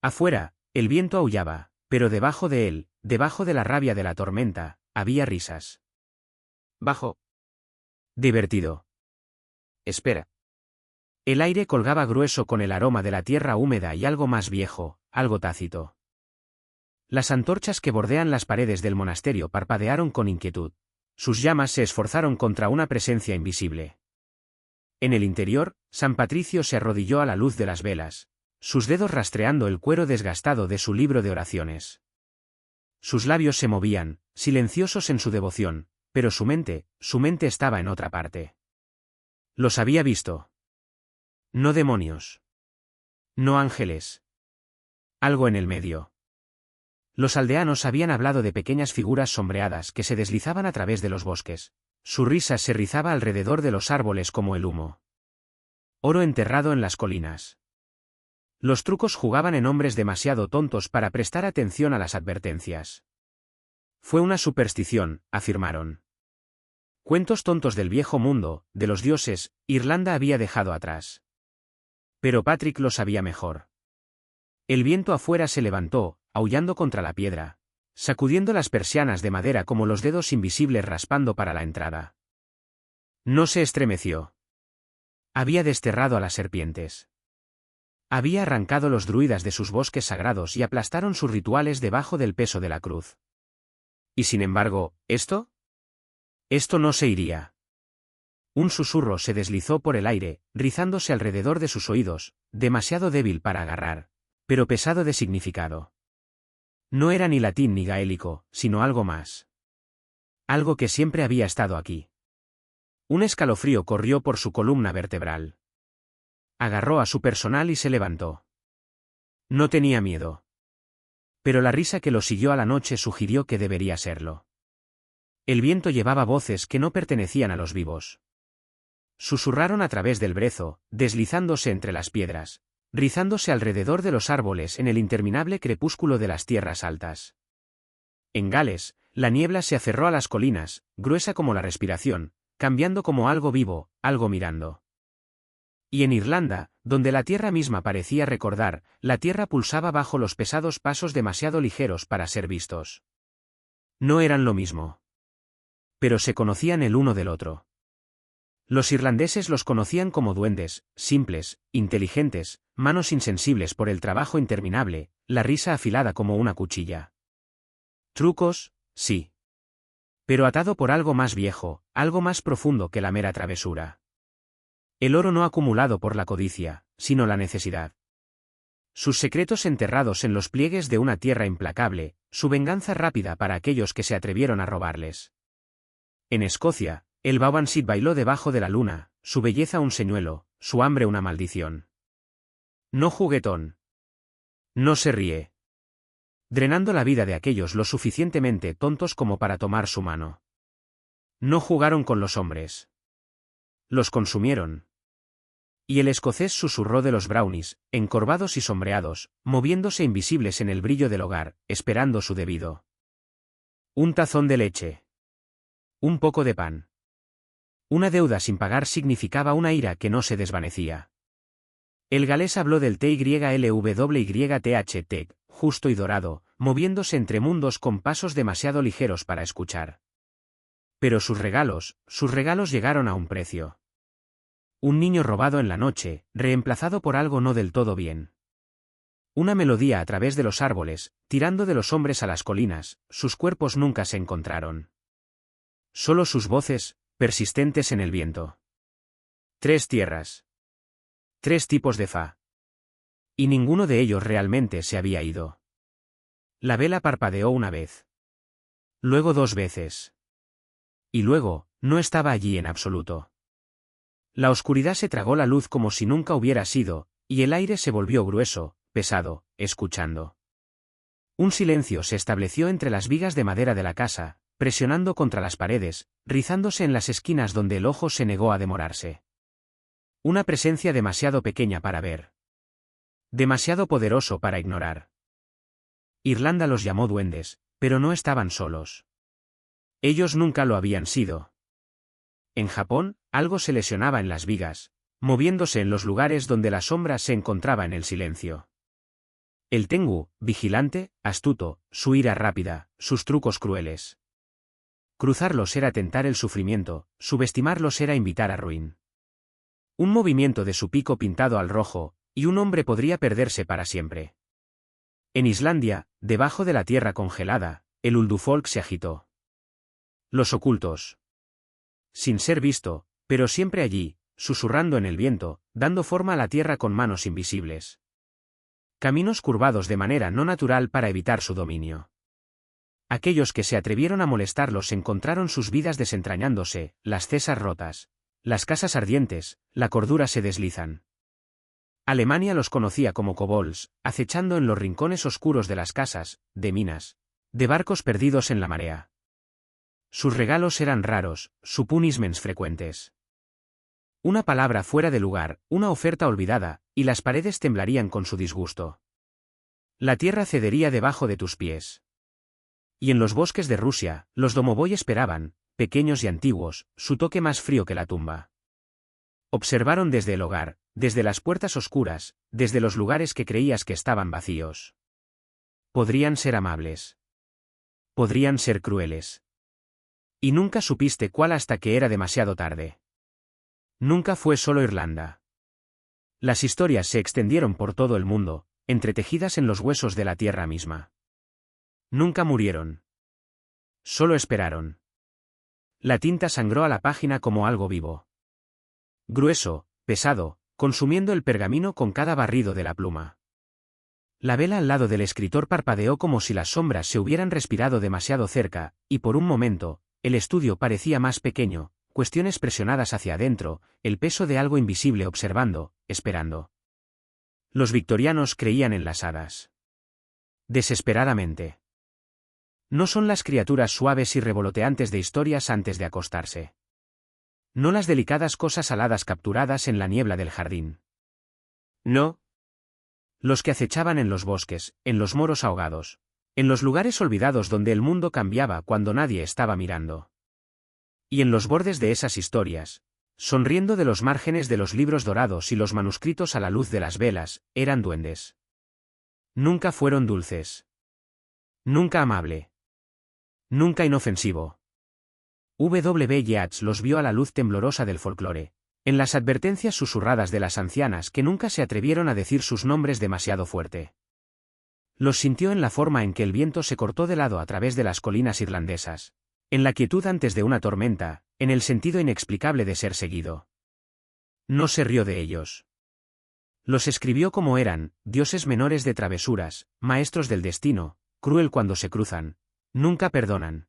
Afuera, el viento aullaba, pero debajo de él, debajo de la rabia de la tormenta, había risas. Bajo. Divertido. Espera. El aire colgaba grueso con el aroma de la tierra húmeda y algo más viejo, algo tácito. Las antorchas que bordean las paredes del monasterio parpadearon con inquietud. Sus llamas se esforzaron contra una presencia invisible. En el interior, San Patricio se arrodilló a la luz de las velas, sus dedos rastreando el cuero desgastado de su libro de oraciones. Sus labios se movían, silenciosos en su devoción, pero su mente estaba en otra parte. Los había visto. No demonios. No ángeles. Algo en el medio. Los aldeanos habían hablado de pequeñas figuras sombreadas que se deslizaban a través de los bosques. Su risa se rizaba alrededor de los árboles como el humo. Oro enterrado en las colinas. Los trucos jugaban en hombres demasiado tontos para prestar atención a las advertencias. Fue una superstición, afirmaron. Cuentos tontos del viejo mundo, de los dioses, Irlanda había dejado atrás. Pero Patrick lo sabía mejor. El viento afuera se levantó, aullando contra la piedra, sacudiendo las persianas de madera como los dedos invisibles raspando para la entrada. No se estremeció. Había desterrado a las serpientes. Había arrancado los druidas de sus bosques sagrados y aplastaron sus rituales debajo del peso de la cruz. Y sin embargo, ¿esto? Esto no se iría. Un susurro se deslizó por el aire, rizándose alrededor de sus oídos, demasiado débil para agarrar, pero pesado de significado. No era ni latín ni gaélico, sino algo más. Algo que siempre había estado aquí. Un escalofrío corrió por su columna vertebral. Agarró a su personal y se levantó. No tenía miedo. Pero la risa que lo siguió a la noche sugirió que debería serlo. El viento llevaba voces que no pertenecían a los vivos. Susurraron a través del brezo, deslizándose entre las piedras, rizándose alrededor de los árboles en el interminable crepúsculo de las tierras altas. En Gales, la niebla se aferró a las colinas, gruesa como la respiración, cambiando como algo vivo, algo mirando. Y en Irlanda, donde la tierra misma parecía recordar, la tierra pulsaba bajo los pesados pasos demasiado ligeros para ser vistos. No eran lo mismo. pero se conocían el uno del otro. Los irlandeses los conocían como duendes, simples, inteligentes, manos insensibles por el trabajo interminable, la risa afilada como una cuchilla. Trucos, sí. Pero atado por algo más viejo, algo más profundo que la mera travesura. El oro no acumulado por la codicia, sino la necesidad. Sus secretos enterrados en los pliegues de una tierra implacable, su venganza rápida para aquellos que se atrevieron a robarles. En Escocia, el Baubansit bailó debajo de la luna, su belleza un señuelo, su hambre una maldición. No juguetón. No se ríe. Drenando la vida de aquellos lo suficientemente tontos como para tomar su mano. No jugaron con los hombres. Los consumieron. Y el escocés susurró de los brownies, encorvados y sombreados, moviéndose invisibles en el brillo del hogar, esperando su debido. Un tazón de leche. Un poco de pan. Una deuda sin pagar significaba una ira que no se desvanecía. El galés habló del TYLWYTH, justo y dorado, moviéndose entre mundos con pasos demasiado ligeros para escuchar. Pero sus regalos llegaron a un precio. Un niño robado en la noche, reemplazado por algo no del todo bien. Una melodía a través de los árboles, tirando de los hombres a las colinas, sus cuerpos nunca se encontraron. Solo sus voces, persistentes en el viento. 3 tierras. 3 tipos de fa. Y ninguno de ellos realmente se había ido. La vela parpadeó una vez. Luego 2 veces. Y luego, no estaba allí en absoluto. La oscuridad se tragó la luz como si nunca hubiera sido, y el aire se volvió grueso, pesado, escuchando. Un silencio se estableció entre las vigas de madera de la casa, presionando contra las paredes, rizándose en las esquinas donde el ojo se negó a demorarse. Una presencia demasiado pequeña para ver. Demasiado poderoso para ignorar. Irlanda los llamó duendes, pero no estaban solos. Ellos nunca lo habían sido. En Japón, algo se lesionaba en las vigas, moviéndose en los lugares donde la sombra se encontraba en el silencio. El Tengu, vigilante, astuto, su ira rápida, sus trucos crueles. Cruzarlos era tentar el sufrimiento, subestimarlos era invitar a ruin. Un movimiento de su pico pintado al rojo, y un hombre podría perderse para siempre. En Islandia, debajo de la tierra congelada, el Uldufolk se agitó. Los ocultos. Sin ser visto, pero siempre allí, susurrando en el viento, dando forma a la tierra con manos invisibles. Caminos curvados de manera no natural para evitar su dominio. Aquellos que se atrevieron a molestarlos encontraron sus vidas desentrañándose, las cesas rotas, las casas ardientes, la cordura se deslizan. Alemania los conocía como kobolds, acechando en los rincones oscuros de las casas, de minas, de barcos perdidos en la marea. Sus regalos eran raros, sus punishments frecuentes. Una palabra fuera de lugar, una oferta olvidada, y las paredes temblarían con su disgusto. La tierra cedería debajo de tus pies. Y en los bosques de Rusia, los domovoy esperaban, pequeños y antiguos, su toque más frío que la tumba. Observaron desde el hogar, desde las puertas oscuras, desde los lugares que creías que estaban vacíos. Podrían ser amables. Podrían ser crueles. Y nunca supiste cuál hasta que era demasiado tarde. Nunca fue solo Irlanda. Las historias se extendieron por todo el mundo, entretejidas en los huesos de la tierra misma. Nunca murieron. Solo esperaron. La tinta sangró a la página como algo vivo. Grueso, pesado, consumiendo el pergamino con cada barrido de la pluma. La vela al lado del escritor parpadeó como si las sombras se hubieran respirado demasiado cerca, y por un momento, el estudio parecía más pequeño, cuestiones presionadas hacia adentro, el peso de algo invisible observando, esperando. Los victorianos creían en las hadas. Desesperadamente. No son las criaturas suaves y revoloteantes de historias antes de acostarse. No las delicadas cosas aladas capturadas en la niebla del jardín. No. Los que acechaban en los bosques, en los moros ahogados, en los lugares olvidados donde el mundo cambiaba cuando nadie estaba mirando. Y en los bordes de esas historias, sonriendo de los márgenes de los libros dorados y los manuscritos a la luz de las velas, eran duendes. Nunca fueron dulces. Nunca amable. Nunca inofensivo. W. Yeats los vio a la luz temblorosa del folclore, en las advertencias susurradas de las ancianas que nunca se atrevieron a decir sus nombres demasiado fuerte. Los sintió en la forma en que el viento se cortó de lado a través de las colinas irlandesas, en la quietud antes de una tormenta, en el sentido inexplicable de ser seguido. No se rió de ellos. Los escribió como eran, dioses menores de travesuras, maestros del destino, cruel cuando se cruzan, nunca perdonan.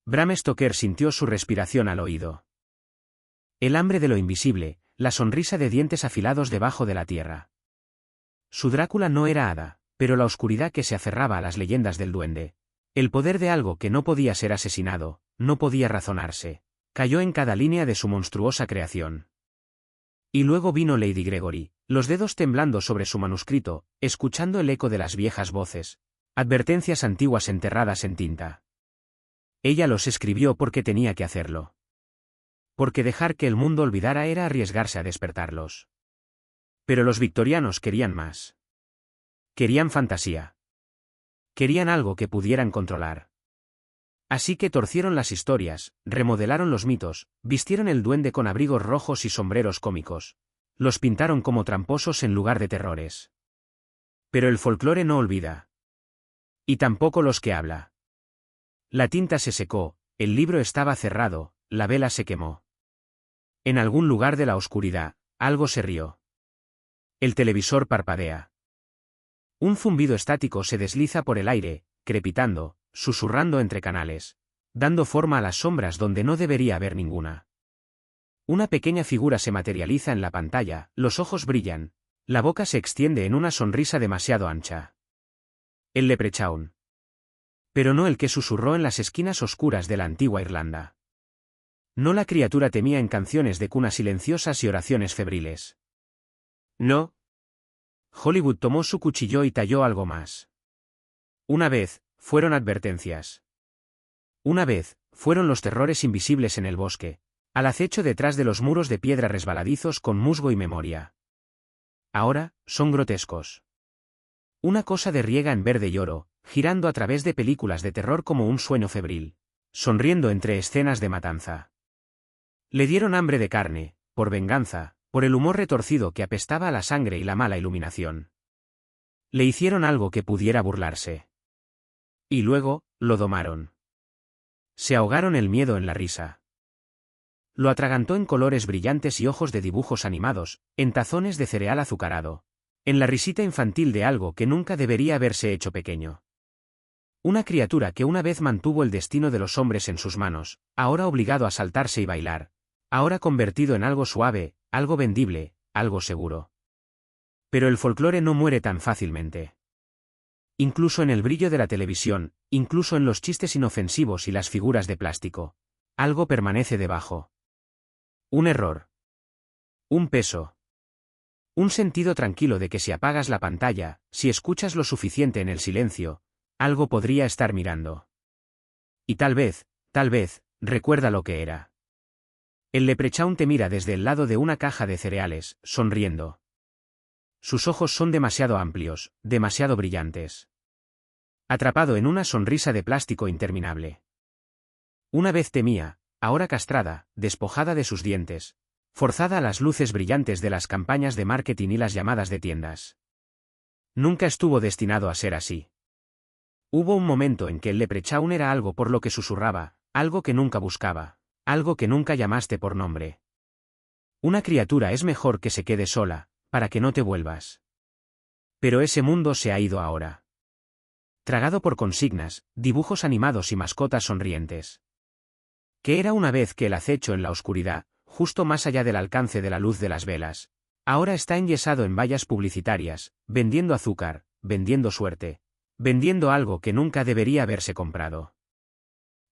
Bram Stoker sintió su respiración al oído. El hambre de lo invisible, la sonrisa de dientes afilados debajo de la tierra. Su Drácula no era hada, pero la oscuridad que se aferraba a las leyendas del duende. El poder de algo que no podía ser asesinado, no podía razonarse, cayó en cada línea de su monstruosa creación. Y luego vino Lady Gregory, los dedos temblando sobre su manuscrito, escuchando el eco de las viejas voces, advertencias antiguas enterradas en tinta. Ella los escribió porque tenía que hacerlo. Porque dejar que el mundo olvidara era arriesgarse a despertarlos. Pero los victorianos querían más. Querían fantasía. Querían algo que pudieran controlar. Así que torcieron las historias, remodelaron los mitos, vistieron el duende con abrigos rojos y sombreros cómicos. Los pintaron como tramposos en lugar de terrores. Pero el folclore no olvida. Y tampoco los que habla. La tinta se secó, el libro estaba cerrado, la vela se quemó. En algún lugar de la oscuridad, algo se rió. El televisor parpadea. Un zumbido estático se desliza por el aire, crepitando, susurrando entre canales, dando forma a las sombras donde no debería haber ninguna. Una pequeña figura se materializa en la pantalla, los ojos brillan, la boca se extiende en una sonrisa demasiado ancha. El Leprechaun. Pero no el que susurró en las esquinas oscuras de la antigua Irlanda. No la criatura temía en canciones de cuna silenciosas y oraciones febriles. No. Hollywood tomó su cuchillo y talló algo más. Una vez, fueron advertencias. Una vez, fueron los terrores invisibles en el bosque, al acecho detrás de los muros de piedra resbaladizos con musgo y memoria. Ahora, son grotescos. Una cosa de riega en verde y oro, girando a través de películas de terror como un sueño febril, sonriendo entre escenas de matanza. Le dieron hambre de carne, por venganza, por el humor retorcido que apestaba a la sangre y la mala iluminación. Le hicieron algo que pudiera burlarse. Y luego, lo domaron. Se ahogaron el miedo en la risa. Lo atragantó en colores brillantes y ojos de dibujos animados, en tazones de cereal azucarado, en la risita infantil de algo que nunca debería haberse hecho pequeño. Una criatura que una vez mantuvo el destino de los hombres en sus manos, ahora obligado a saltarse y bailar, ahora convertido en algo suave, algo vendible, algo seguro. Pero el folclore no muere tan fácilmente. Incluso en el brillo de la televisión, incluso en los chistes inofensivos y las figuras de plástico, algo permanece debajo. Un error. Un peso. Un sentido tranquilo de que si apagas la pantalla, si escuchas lo suficiente en el silencio, algo podría estar mirando. Y tal vez, recuerda lo que era. El Leprechaun te mira desde el lado de una caja de cereales, sonriendo. Sus ojos son demasiado amplios, demasiado brillantes. Atrapado en una sonrisa de plástico interminable. Una vez temía, ahora castrada, despojada de sus dientes, forzada a las luces brillantes de las campañas de marketing y las llamadas de tiendas. Nunca estuvo destinado a ser así. Hubo un momento en que el Leprechaun era algo por lo que susurraba, algo que nunca buscaba, algo que nunca llamaste por nombre. Una criatura es mejor que se quede sola, para que no te vuelvas. Pero ese mundo se ha ido ahora. Tragado por consignas, dibujos animados y mascotas sonrientes. Que era una vez que el acecho en la oscuridad, justo más allá del alcance de la luz de las velas, ahora está enyesado en vallas publicitarias, vendiendo azúcar, vendiendo suerte, vendiendo algo que nunca debería haberse comprado.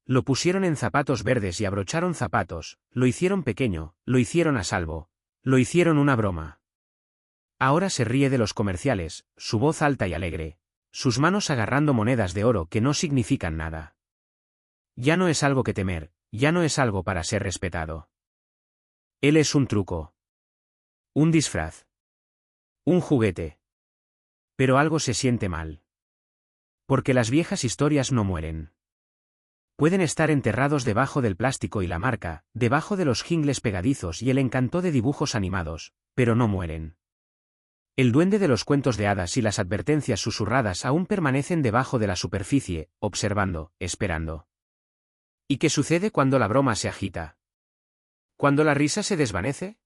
Lo pusieron en zapatos verdes y abrocharon zapatos, lo hicieron pequeño, lo hicieron a salvo, lo hicieron una broma. Ahora se ríe de los comerciales, su voz alta y alegre, sus manos agarrando monedas de oro que no significan nada. Ya no es algo que temer, ya no es algo para ser respetado. Él es un truco. Un disfraz. Un juguete. Pero algo se siente mal. Porque las viejas historias no mueren. Pueden estar enterrados debajo del plástico y la marca, debajo de los jingles pegadizos y el encanto de dibujos animados, pero no mueren. El duende de los cuentos de hadas y las advertencias susurradas aún permanecen debajo de la superficie, observando, esperando. ¿Y qué sucede cuando la broma se agita? ¿Cuando la risa se desvanece?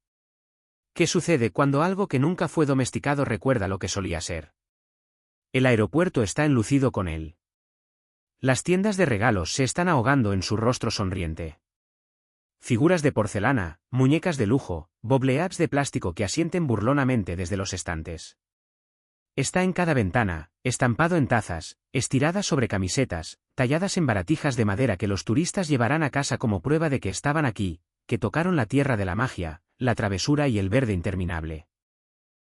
¿Qué sucede cuando algo que nunca fue domesticado recuerda lo que solía ser? El aeropuerto está enlucido con él. Las tiendas de regalos se están ahogando en su rostro sonriente. Figuras de porcelana, muñecas de lujo, bobleads de plástico que asienten burlonamente desde los estantes. Está en cada ventana, estampado en tazas, estiradas sobre camisetas, talladas en baratijas de madera que los turistas llevarán a casa como prueba de que estaban aquí, que tocaron la tierra de la magia, la travesura y el verde interminable.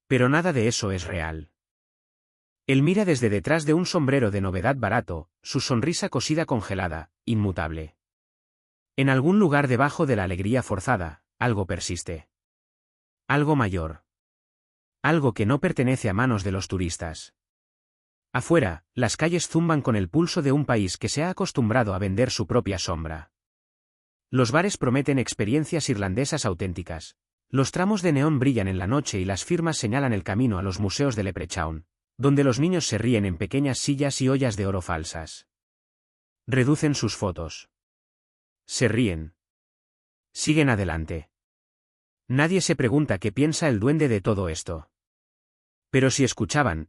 Pero nada de eso es real. Él mira desde detrás de un sombrero de novedad barato, su sonrisa cosida congelada, inmutable. En algún lugar debajo de la alegría forzada, algo persiste. Algo mayor. Algo que no pertenece a manos de los turistas. Afuera, las calles zumban con el pulso de un país que se ha acostumbrado a vender su propia sombra. Los bares prometen experiencias irlandesas auténticas. Los tramos de neón brillan en la noche y las firmas señalan el camino a los museos de Leprechaun, donde los niños se ríen en pequeñas sillas y ollas de oro falsas. Reducen sus fotos. Se ríen. Siguen adelante. Nadie se pregunta qué piensa el duende de todo esto. Pero si escuchaban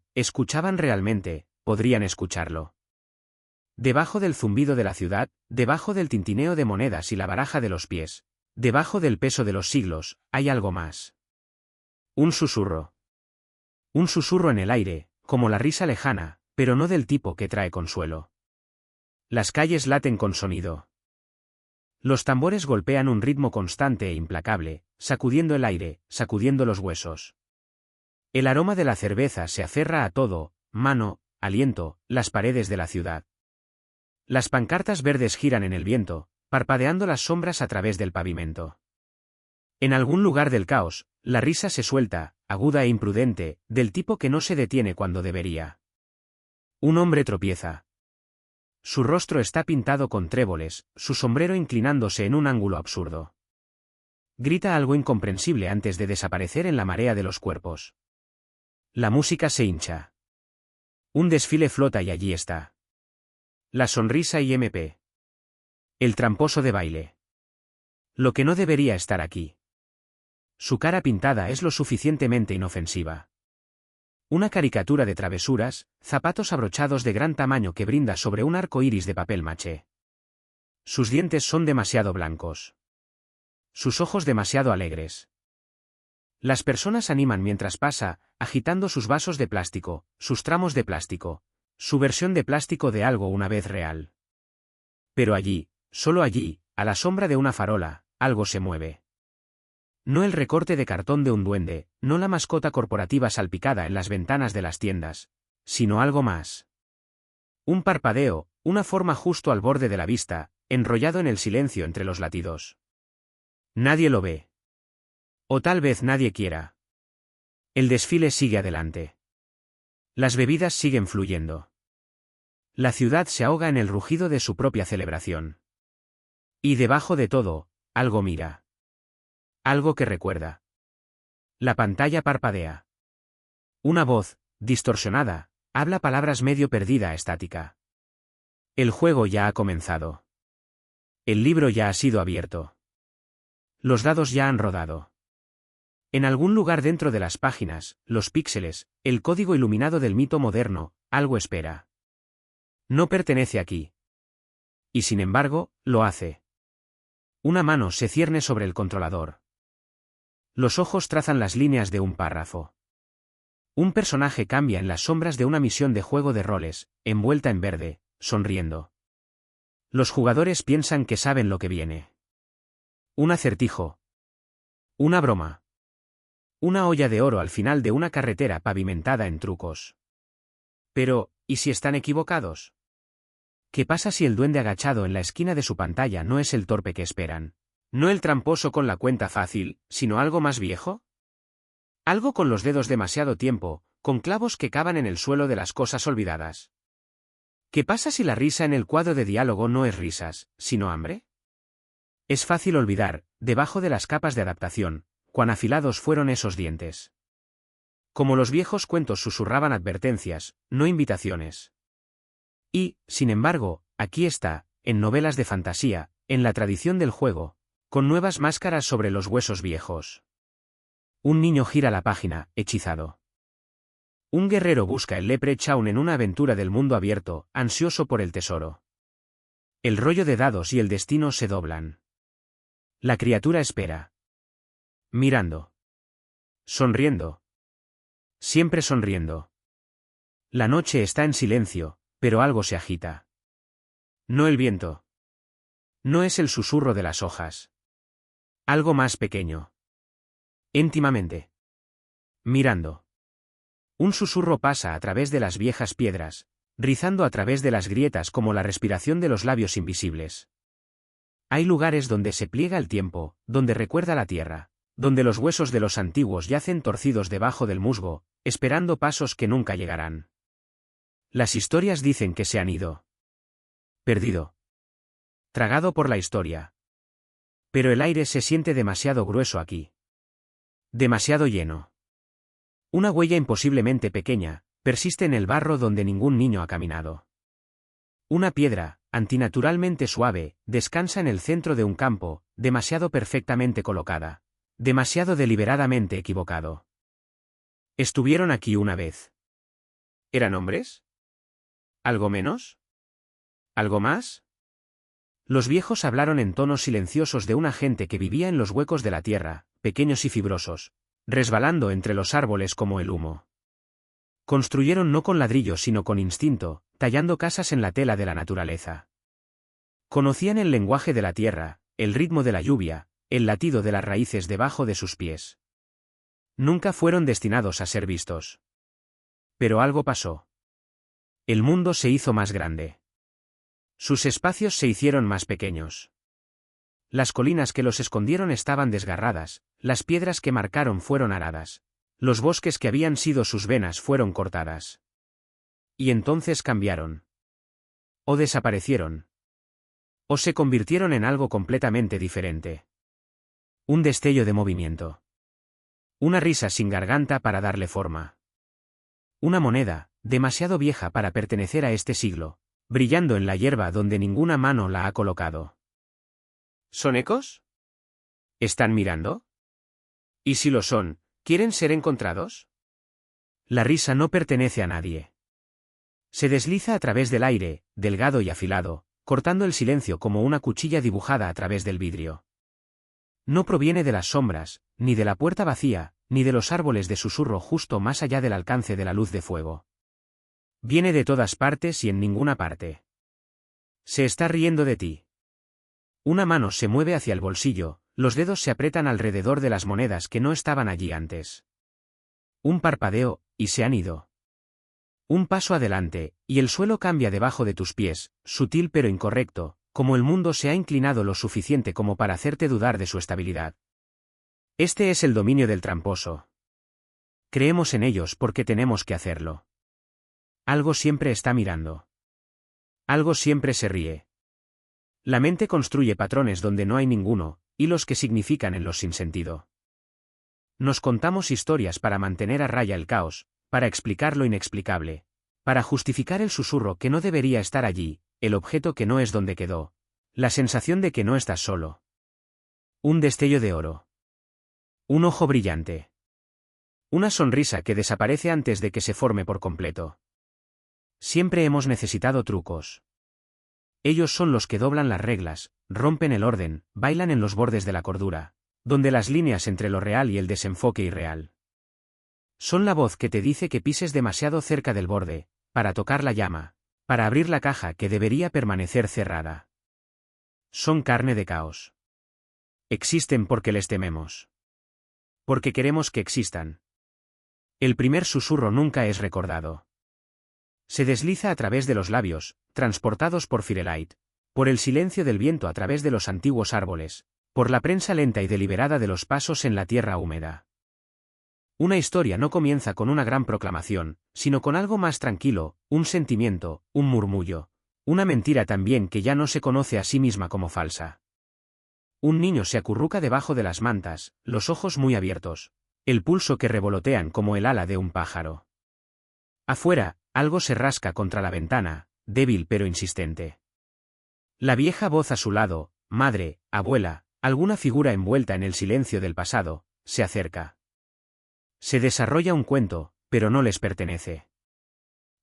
realmente, podrían escucharlo. Debajo del zumbido de la ciudad, debajo del tintineo de monedas y la baraja de los pies, debajo del peso de los siglos, hay algo más. Un susurro. Un susurro en el aire, como la risa lejana, pero no del tipo que trae consuelo. Las calles laten con sonido. Los tambores golpean un ritmo constante e implacable, sacudiendo el aire, sacudiendo los huesos. El aroma de la cerveza se aferra a todo, mano, aliento, las paredes de la ciudad. Las pancartas verdes giran en el viento, parpadeando las sombras a través del pavimento. En algún lugar del caos, la risa se suelta, aguda e imprudente, del tipo que no se detiene cuando debería. Un hombre tropieza. Su rostro está pintado con tréboles, su sombrero inclinándose en un ángulo absurdo. Grita algo incomprensible antes de desaparecer en la marea de los cuerpos. La música se hincha. Un desfile flota y allí está. La sonrisa y MP. El tramposo de baile. Lo que no debería estar aquí. Su cara pintada es lo suficientemente inofensiva. Una caricatura de travesuras, zapatos abrochados de gran tamaño que brinda sobre un arco iris de papel maché. Sus dientes son demasiado blancos. Sus ojos demasiado alegres. Las personas animan mientras pasa, agitando sus vasos de plástico, sus tramos de plástico, su versión de plástico de algo una vez real. Pero allí, solo allí, a la sombra de una farola, algo se mueve. No el recorte de cartón de un duende, no la mascota corporativa salpicada en las ventanas de las tiendas, sino algo más. Un parpadeo, una forma justo al borde de la vista, enrollado en el silencio entre los latidos. Nadie lo ve. O tal vez nadie quiera. El desfile sigue adelante. Las bebidas siguen fluyendo. La ciudad se ahoga en el rugido de su propia celebración. Y debajo de todo, algo mira. Algo que recuerda. La pantalla parpadea. Una voz, distorsionada, habla palabras medio perdida estática. El juego ya ha comenzado. El libro ya ha sido abierto. Los dados ya han rodado. En algún lugar dentro de las páginas, los píxeles, el código iluminado del mito moderno, algo espera. No pertenece aquí. Y sin embargo, lo hace. Una mano se cierne sobre el controlador. Los ojos trazan las líneas de un párrafo. Un personaje cambia en las sombras de una misión de juego de roles, envuelta en verde, sonriendo. Los jugadores piensan que saben lo que viene. Un acertijo. Una broma. Una olla de oro al final de una carretera pavimentada en trucos. Pero, ¿y si están equivocados? ¿Qué pasa si el duende agachado en la esquina de su pantalla no es el torpe que esperan? ¿No el tramposo con la cuenta fácil, sino algo más viejo? Algo con los dedos demasiado tiempo, con clavos que cavan en el suelo de las cosas olvidadas. ¿Qué pasa si la risa en el cuadro de diálogo no es risas, sino hambre? Es fácil olvidar, debajo de las capas de adaptación, cuán afilados fueron esos dientes. Como los viejos cuentos susurraban advertencias, no invitaciones. Y, sin embargo, aquí está, en novelas de fantasía, en la tradición del juego, con nuevas máscaras sobre los huesos viejos. Un niño gira la página, hechizado. Un guerrero busca el Leprechaun en una aventura del mundo abierto, ansioso por el tesoro. El rollo de dados y el destino se doblan. La criatura espera. Mirando. Sonriendo. Siempre sonriendo. La noche está en silencio, pero algo se agita. No el viento. No es el susurro de las hojas. Algo más pequeño. Íntimamente. Mirando. Un susurro pasa a través de las viejas piedras, rizando a través de las grietas como la respiración de los labios invisibles. Hay lugares donde se pliega el tiempo, donde recuerda la tierra, donde los huesos de los antiguos yacen torcidos debajo del musgo, esperando pasos que nunca llegarán. Las historias dicen que se han ido. Perdido. Tragado por la historia. Pero el aire se siente demasiado grueso aquí. Demasiado lleno. Una huella imposiblemente pequeña, persiste en el barro donde ningún niño ha caminado. Una piedra, antinaturalmente suave, descansa en el centro de un campo, demasiado perfectamente colocada. Demasiado deliberadamente equivocado. Estuvieron aquí una vez. ¿Eran hombres? ¿Algo menos? ¿Algo más? Los viejos hablaron en tonos silenciosos de una gente que vivía en los huecos de la tierra, pequeños y fibrosos, resbalando entre los árboles como el humo. Construyeron no con ladrillos sino con instinto, tallando casas en la tela de la naturaleza. Conocían el lenguaje de la tierra, el ritmo de la lluvia, el latido de las raíces debajo de sus pies. Nunca fueron destinados a ser vistos. Pero algo pasó. El mundo se hizo más grande. Sus espacios se hicieron más pequeños. Las colinas que los escondieron estaban desgarradas, las piedras que marcaron fueron aradas, los bosques que habían sido sus venas fueron cortadas. Y entonces cambiaron. O desaparecieron. O se convirtieron en algo completamente diferente. Un destello de movimiento. Una risa sin garganta para darle forma. Una moneda, demasiado vieja para pertenecer a este siglo, brillando en la hierba donde ninguna mano la ha colocado. ¿Son ecos? ¿Están mirando? ¿Y si lo son, quieren ser encontrados? La risa no pertenece a nadie. Se desliza a través del aire, delgado y afilado, cortando el silencio como una cuchilla dibujada a través del vidrio. No proviene de las sombras, ni de la puerta vacía, ni de los árboles de susurro justo más allá del alcance de la luz de fuego. Viene de todas partes y en ninguna parte. Se está riendo de ti. Una mano se mueve hacia el bolsillo, los dedos se aprietan alrededor de las monedas que no estaban allí antes. Un parpadeo, y se han ido. Un paso adelante, y el suelo cambia debajo de tus pies, sutil pero incorrecto, como el mundo se ha inclinado lo suficiente como para hacerte dudar de su estabilidad. Este es el dominio del tramposo. Creemos en ellos porque tenemos que hacerlo. Algo siempre está mirando. Algo siempre se ríe. La mente construye patrones donde no hay ninguno, hilos que significan en los sinsentido. Nos contamos historias para mantener a raya el caos, para explicar lo inexplicable, para justificar el susurro que no debería estar allí, el objeto que no es donde quedó, la sensación de que no estás solo. Un destello de oro. Un ojo brillante. Una sonrisa que desaparece antes de que se forme por completo. Siempre hemos necesitado trucos. Ellos son los que doblan las reglas, rompen el orden, bailan en los bordes de la cordura, donde las líneas entre lo real y el desenfoque irreal. Son la voz que te dice que pises demasiado cerca del borde, para tocar la llama, para abrir la caja que debería permanecer cerrada. Son carne de caos. Existen porque les tememos. Porque queremos que existan. El primer susurro nunca es recordado. Se desliza a través de los labios, transportados por Firelight, por el silencio del viento a través de los antiguos árboles, por la prensa lenta y deliberada de los pasos en la tierra húmeda. Una historia no comienza con una gran proclamación, sino con algo más tranquilo, un sentimiento, un murmullo, una mentira también que ya no se conoce a sí misma como falsa. Un niño se acurruca debajo de las mantas, los ojos muy abiertos, el pulso que revolotean como el ala de un pájaro. Afuera, algo se rasca contra la ventana, débil pero insistente. La vieja voz a su lado, madre, abuela, alguna figura envuelta en el silencio del pasado, se acerca. Se desarrolla un cuento, pero no les pertenece.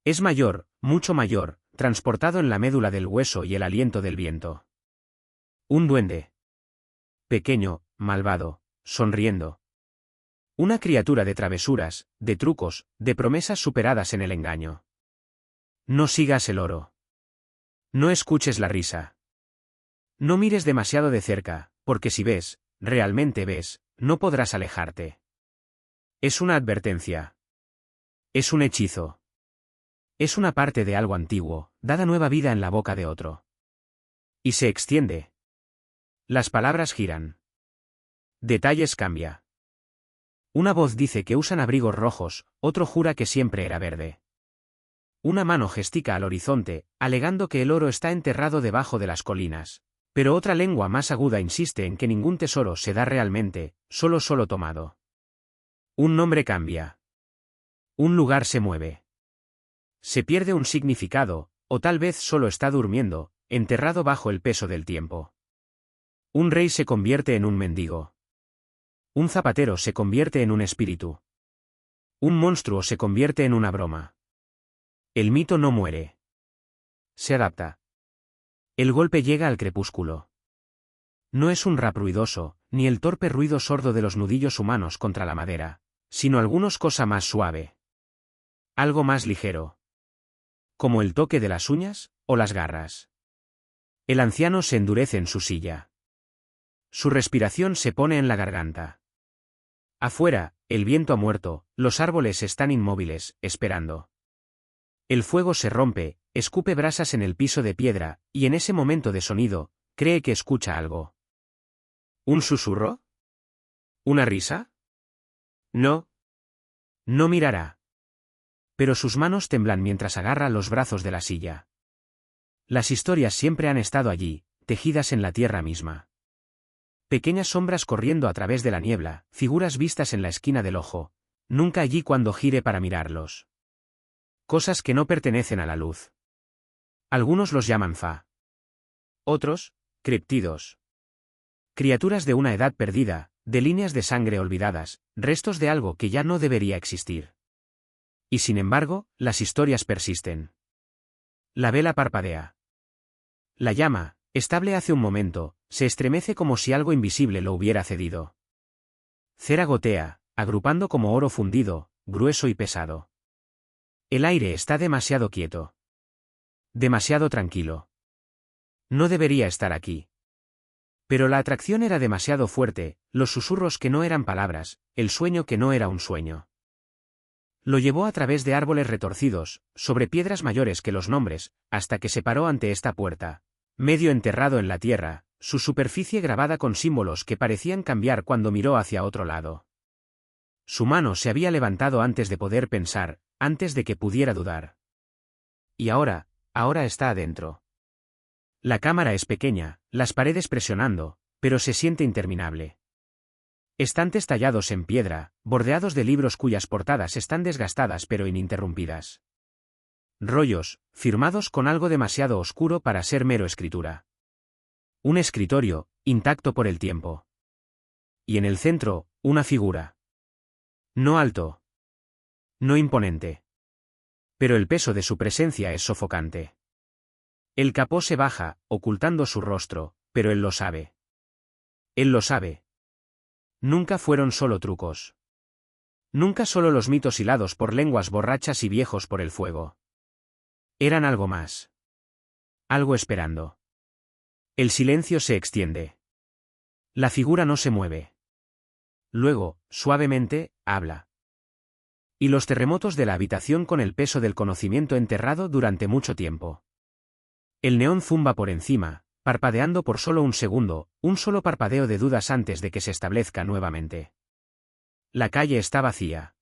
Es mayor, mucho mayor, transportado en la médula del hueso y el aliento del viento. Un duende. Pequeño, malvado, sonriendo. Una criatura de travesuras, de trucos, de promesas superadas en el engaño. No sigas el oro. No escuches la risa. No mires demasiado de cerca, porque si ves, realmente ves, no podrás alejarte. Es una advertencia. Es un hechizo. Es una parte de algo antiguo, dada nueva vida en la boca de otro. Y se extiende. Las palabras giran. Detalles cambia. Una voz dice que usan abrigos rojos, otro jura que siempre era verde. Una mano gestica al horizonte, alegando que el oro está enterrado debajo de las colinas, pero otra lengua más aguda insiste en que ningún tesoro se da realmente, solo tomado. Un nombre cambia. Un lugar se mueve. Se pierde un significado, o tal vez solo está durmiendo, enterrado bajo el peso del tiempo. Un rey se convierte en un mendigo. Un zapatero se convierte en un espíritu. Un monstruo se convierte en una broma. El mito no muere. Se adapta. El golpe llega al crepúsculo. No es un rap ruidoso, ni el torpe ruido sordo de los nudillos humanos contra la madera, sino algunos cosa más suave. Algo más ligero. Como el toque de las uñas, o las garras. El anciano se endurece en su silla. Su respiración se pone en la garganta. Afuera, el viento ha muerto, los árboles están inmóviles, esperando. El fuego se rompe, escupe brasas en el piso de piedra, y en ese momento de sonido, cree que escucha algo. ¿Un susurro? ¿Una risa? No. No mirará. Pero sus manos temblan mientras agarra los brazos de la silla. Las historias siempre han estado allí, tejidas en la tierra misma. Pequeñas sombras corriendo a través de la niebla, figuras vistas en la esquina del ojo, nunca allí cuando gire para mirarlos. Cosas que no pertenecen a la luz. Algunos los llaman fa. Otros, criptidos. Criaturas de una edad perdida, de líneas de sangre olvidadas, restos de algo que ya no debería existir. Y sin embargo, las historias persisten. La vela parpadea. La llama, estable hace un momento, se estremece como si algo invisible lo hubiera cedido. Cera gotea, agrupando como oro fundido, grueso y pesado. El aire está demasiado quieto. Demasiado tranquilo. No debería estar aquí. Pero la atracción era demasiado fuerte, los susurros que no eran palabras, el sueño que no era un sueño. Lo llevó a través de árboles retorcidos, sobre piedras mayores que los nombres, hasta que se paró ante esta puerta, medio enterrado en la tierra, su superficie grabada con símbolos que parecían cambiar cuando miró hacia otro lado. Su mano se había levantado antes de poder pensar, antes de que pudiera dudar. Y ahora está adentro. La cámara es pequeña, las paredes presionando, pero se siente interminable. Estantes tallados en piedra, bordeados de libros cuyas portadas están desgastadas pero ininterrumpidas. Rollos, firmados con algo demasiado oscuro para ser mero escritura. Un escritorio, intacto por el tiempo. Y en el centro, una figura. No alto. No imponente. Pero el peso de su presencia es sofocante. El capó se baja, ocultando su rostro, pero él lo sabe. Él lo sabe. Nunca fueron solo trucos. Nunca solo los mitos hilados por lenguas borrachas y viejos por el fuego. Eran algo más. Algo esperando. El silencio se extiende. La figura no se mueve. Luego, suavemente, habla. Y los terremotos de la habitación con el peso del conocimiento enterrado durante mucho tiempo. El neón zumba por encima, parpadeando por solo un segundo, un solo parpadeo de dudas antes de que se establezca nuevamente. La calle está vacía.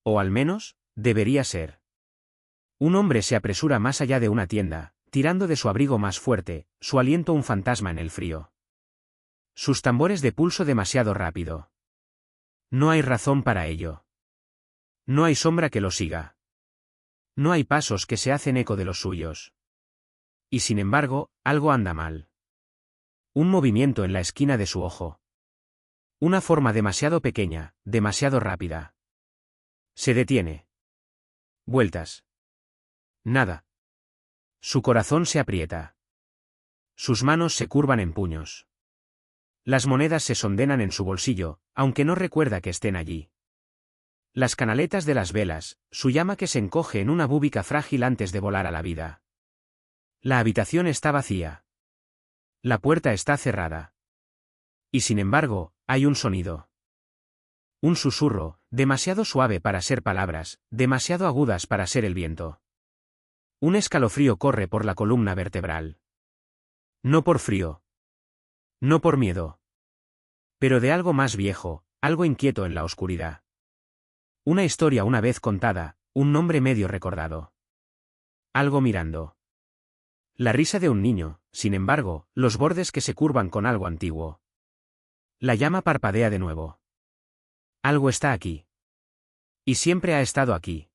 O al menos, debería ser. Un hombre se apresura más allá de una tienda, tirando de su abrigo más fuerte, su aliento un fantasma en el frío. Sus tambores de pulso demasiado rápido. No hay razón para ello. No hay sombra que lo siga. No hay pasos que se hacen eco de los suyos. Y sin embargo, algo anda mal. Un movimiento en la esquina de su ojo. Una forma demasiado pequeña, demasiado rápida. Se detiene. Vueltas. Nada. Su corazón se aprieta. Sus manos se curvan en puños. Las monedas se sondenan en su bolsillo, aunque no recuerda que estén allí. Las canaletas de las velas, su llama que se encoge en una búbica frágil antes de volar a la vida. La habitación está vacía. La puerta está cerrada. Y sin embargo, hay un sonido. Un susurro, demasiado suave para ser palabras, demasiado agudas para ser el viento. Un escalofrío corre por la columna vertebral. No por frío. No por miedo. Pero de algo más viejo, algo inquieto en la oscuridad. Una historia una vez contada, un nombre medio recordado. Algo mirando. La risa de un niño, sin embargo, los bordes que se curvan con algo antiguo. La llama parpadea de nuevo. Algo está aquí. Y siempre ha estado aquí.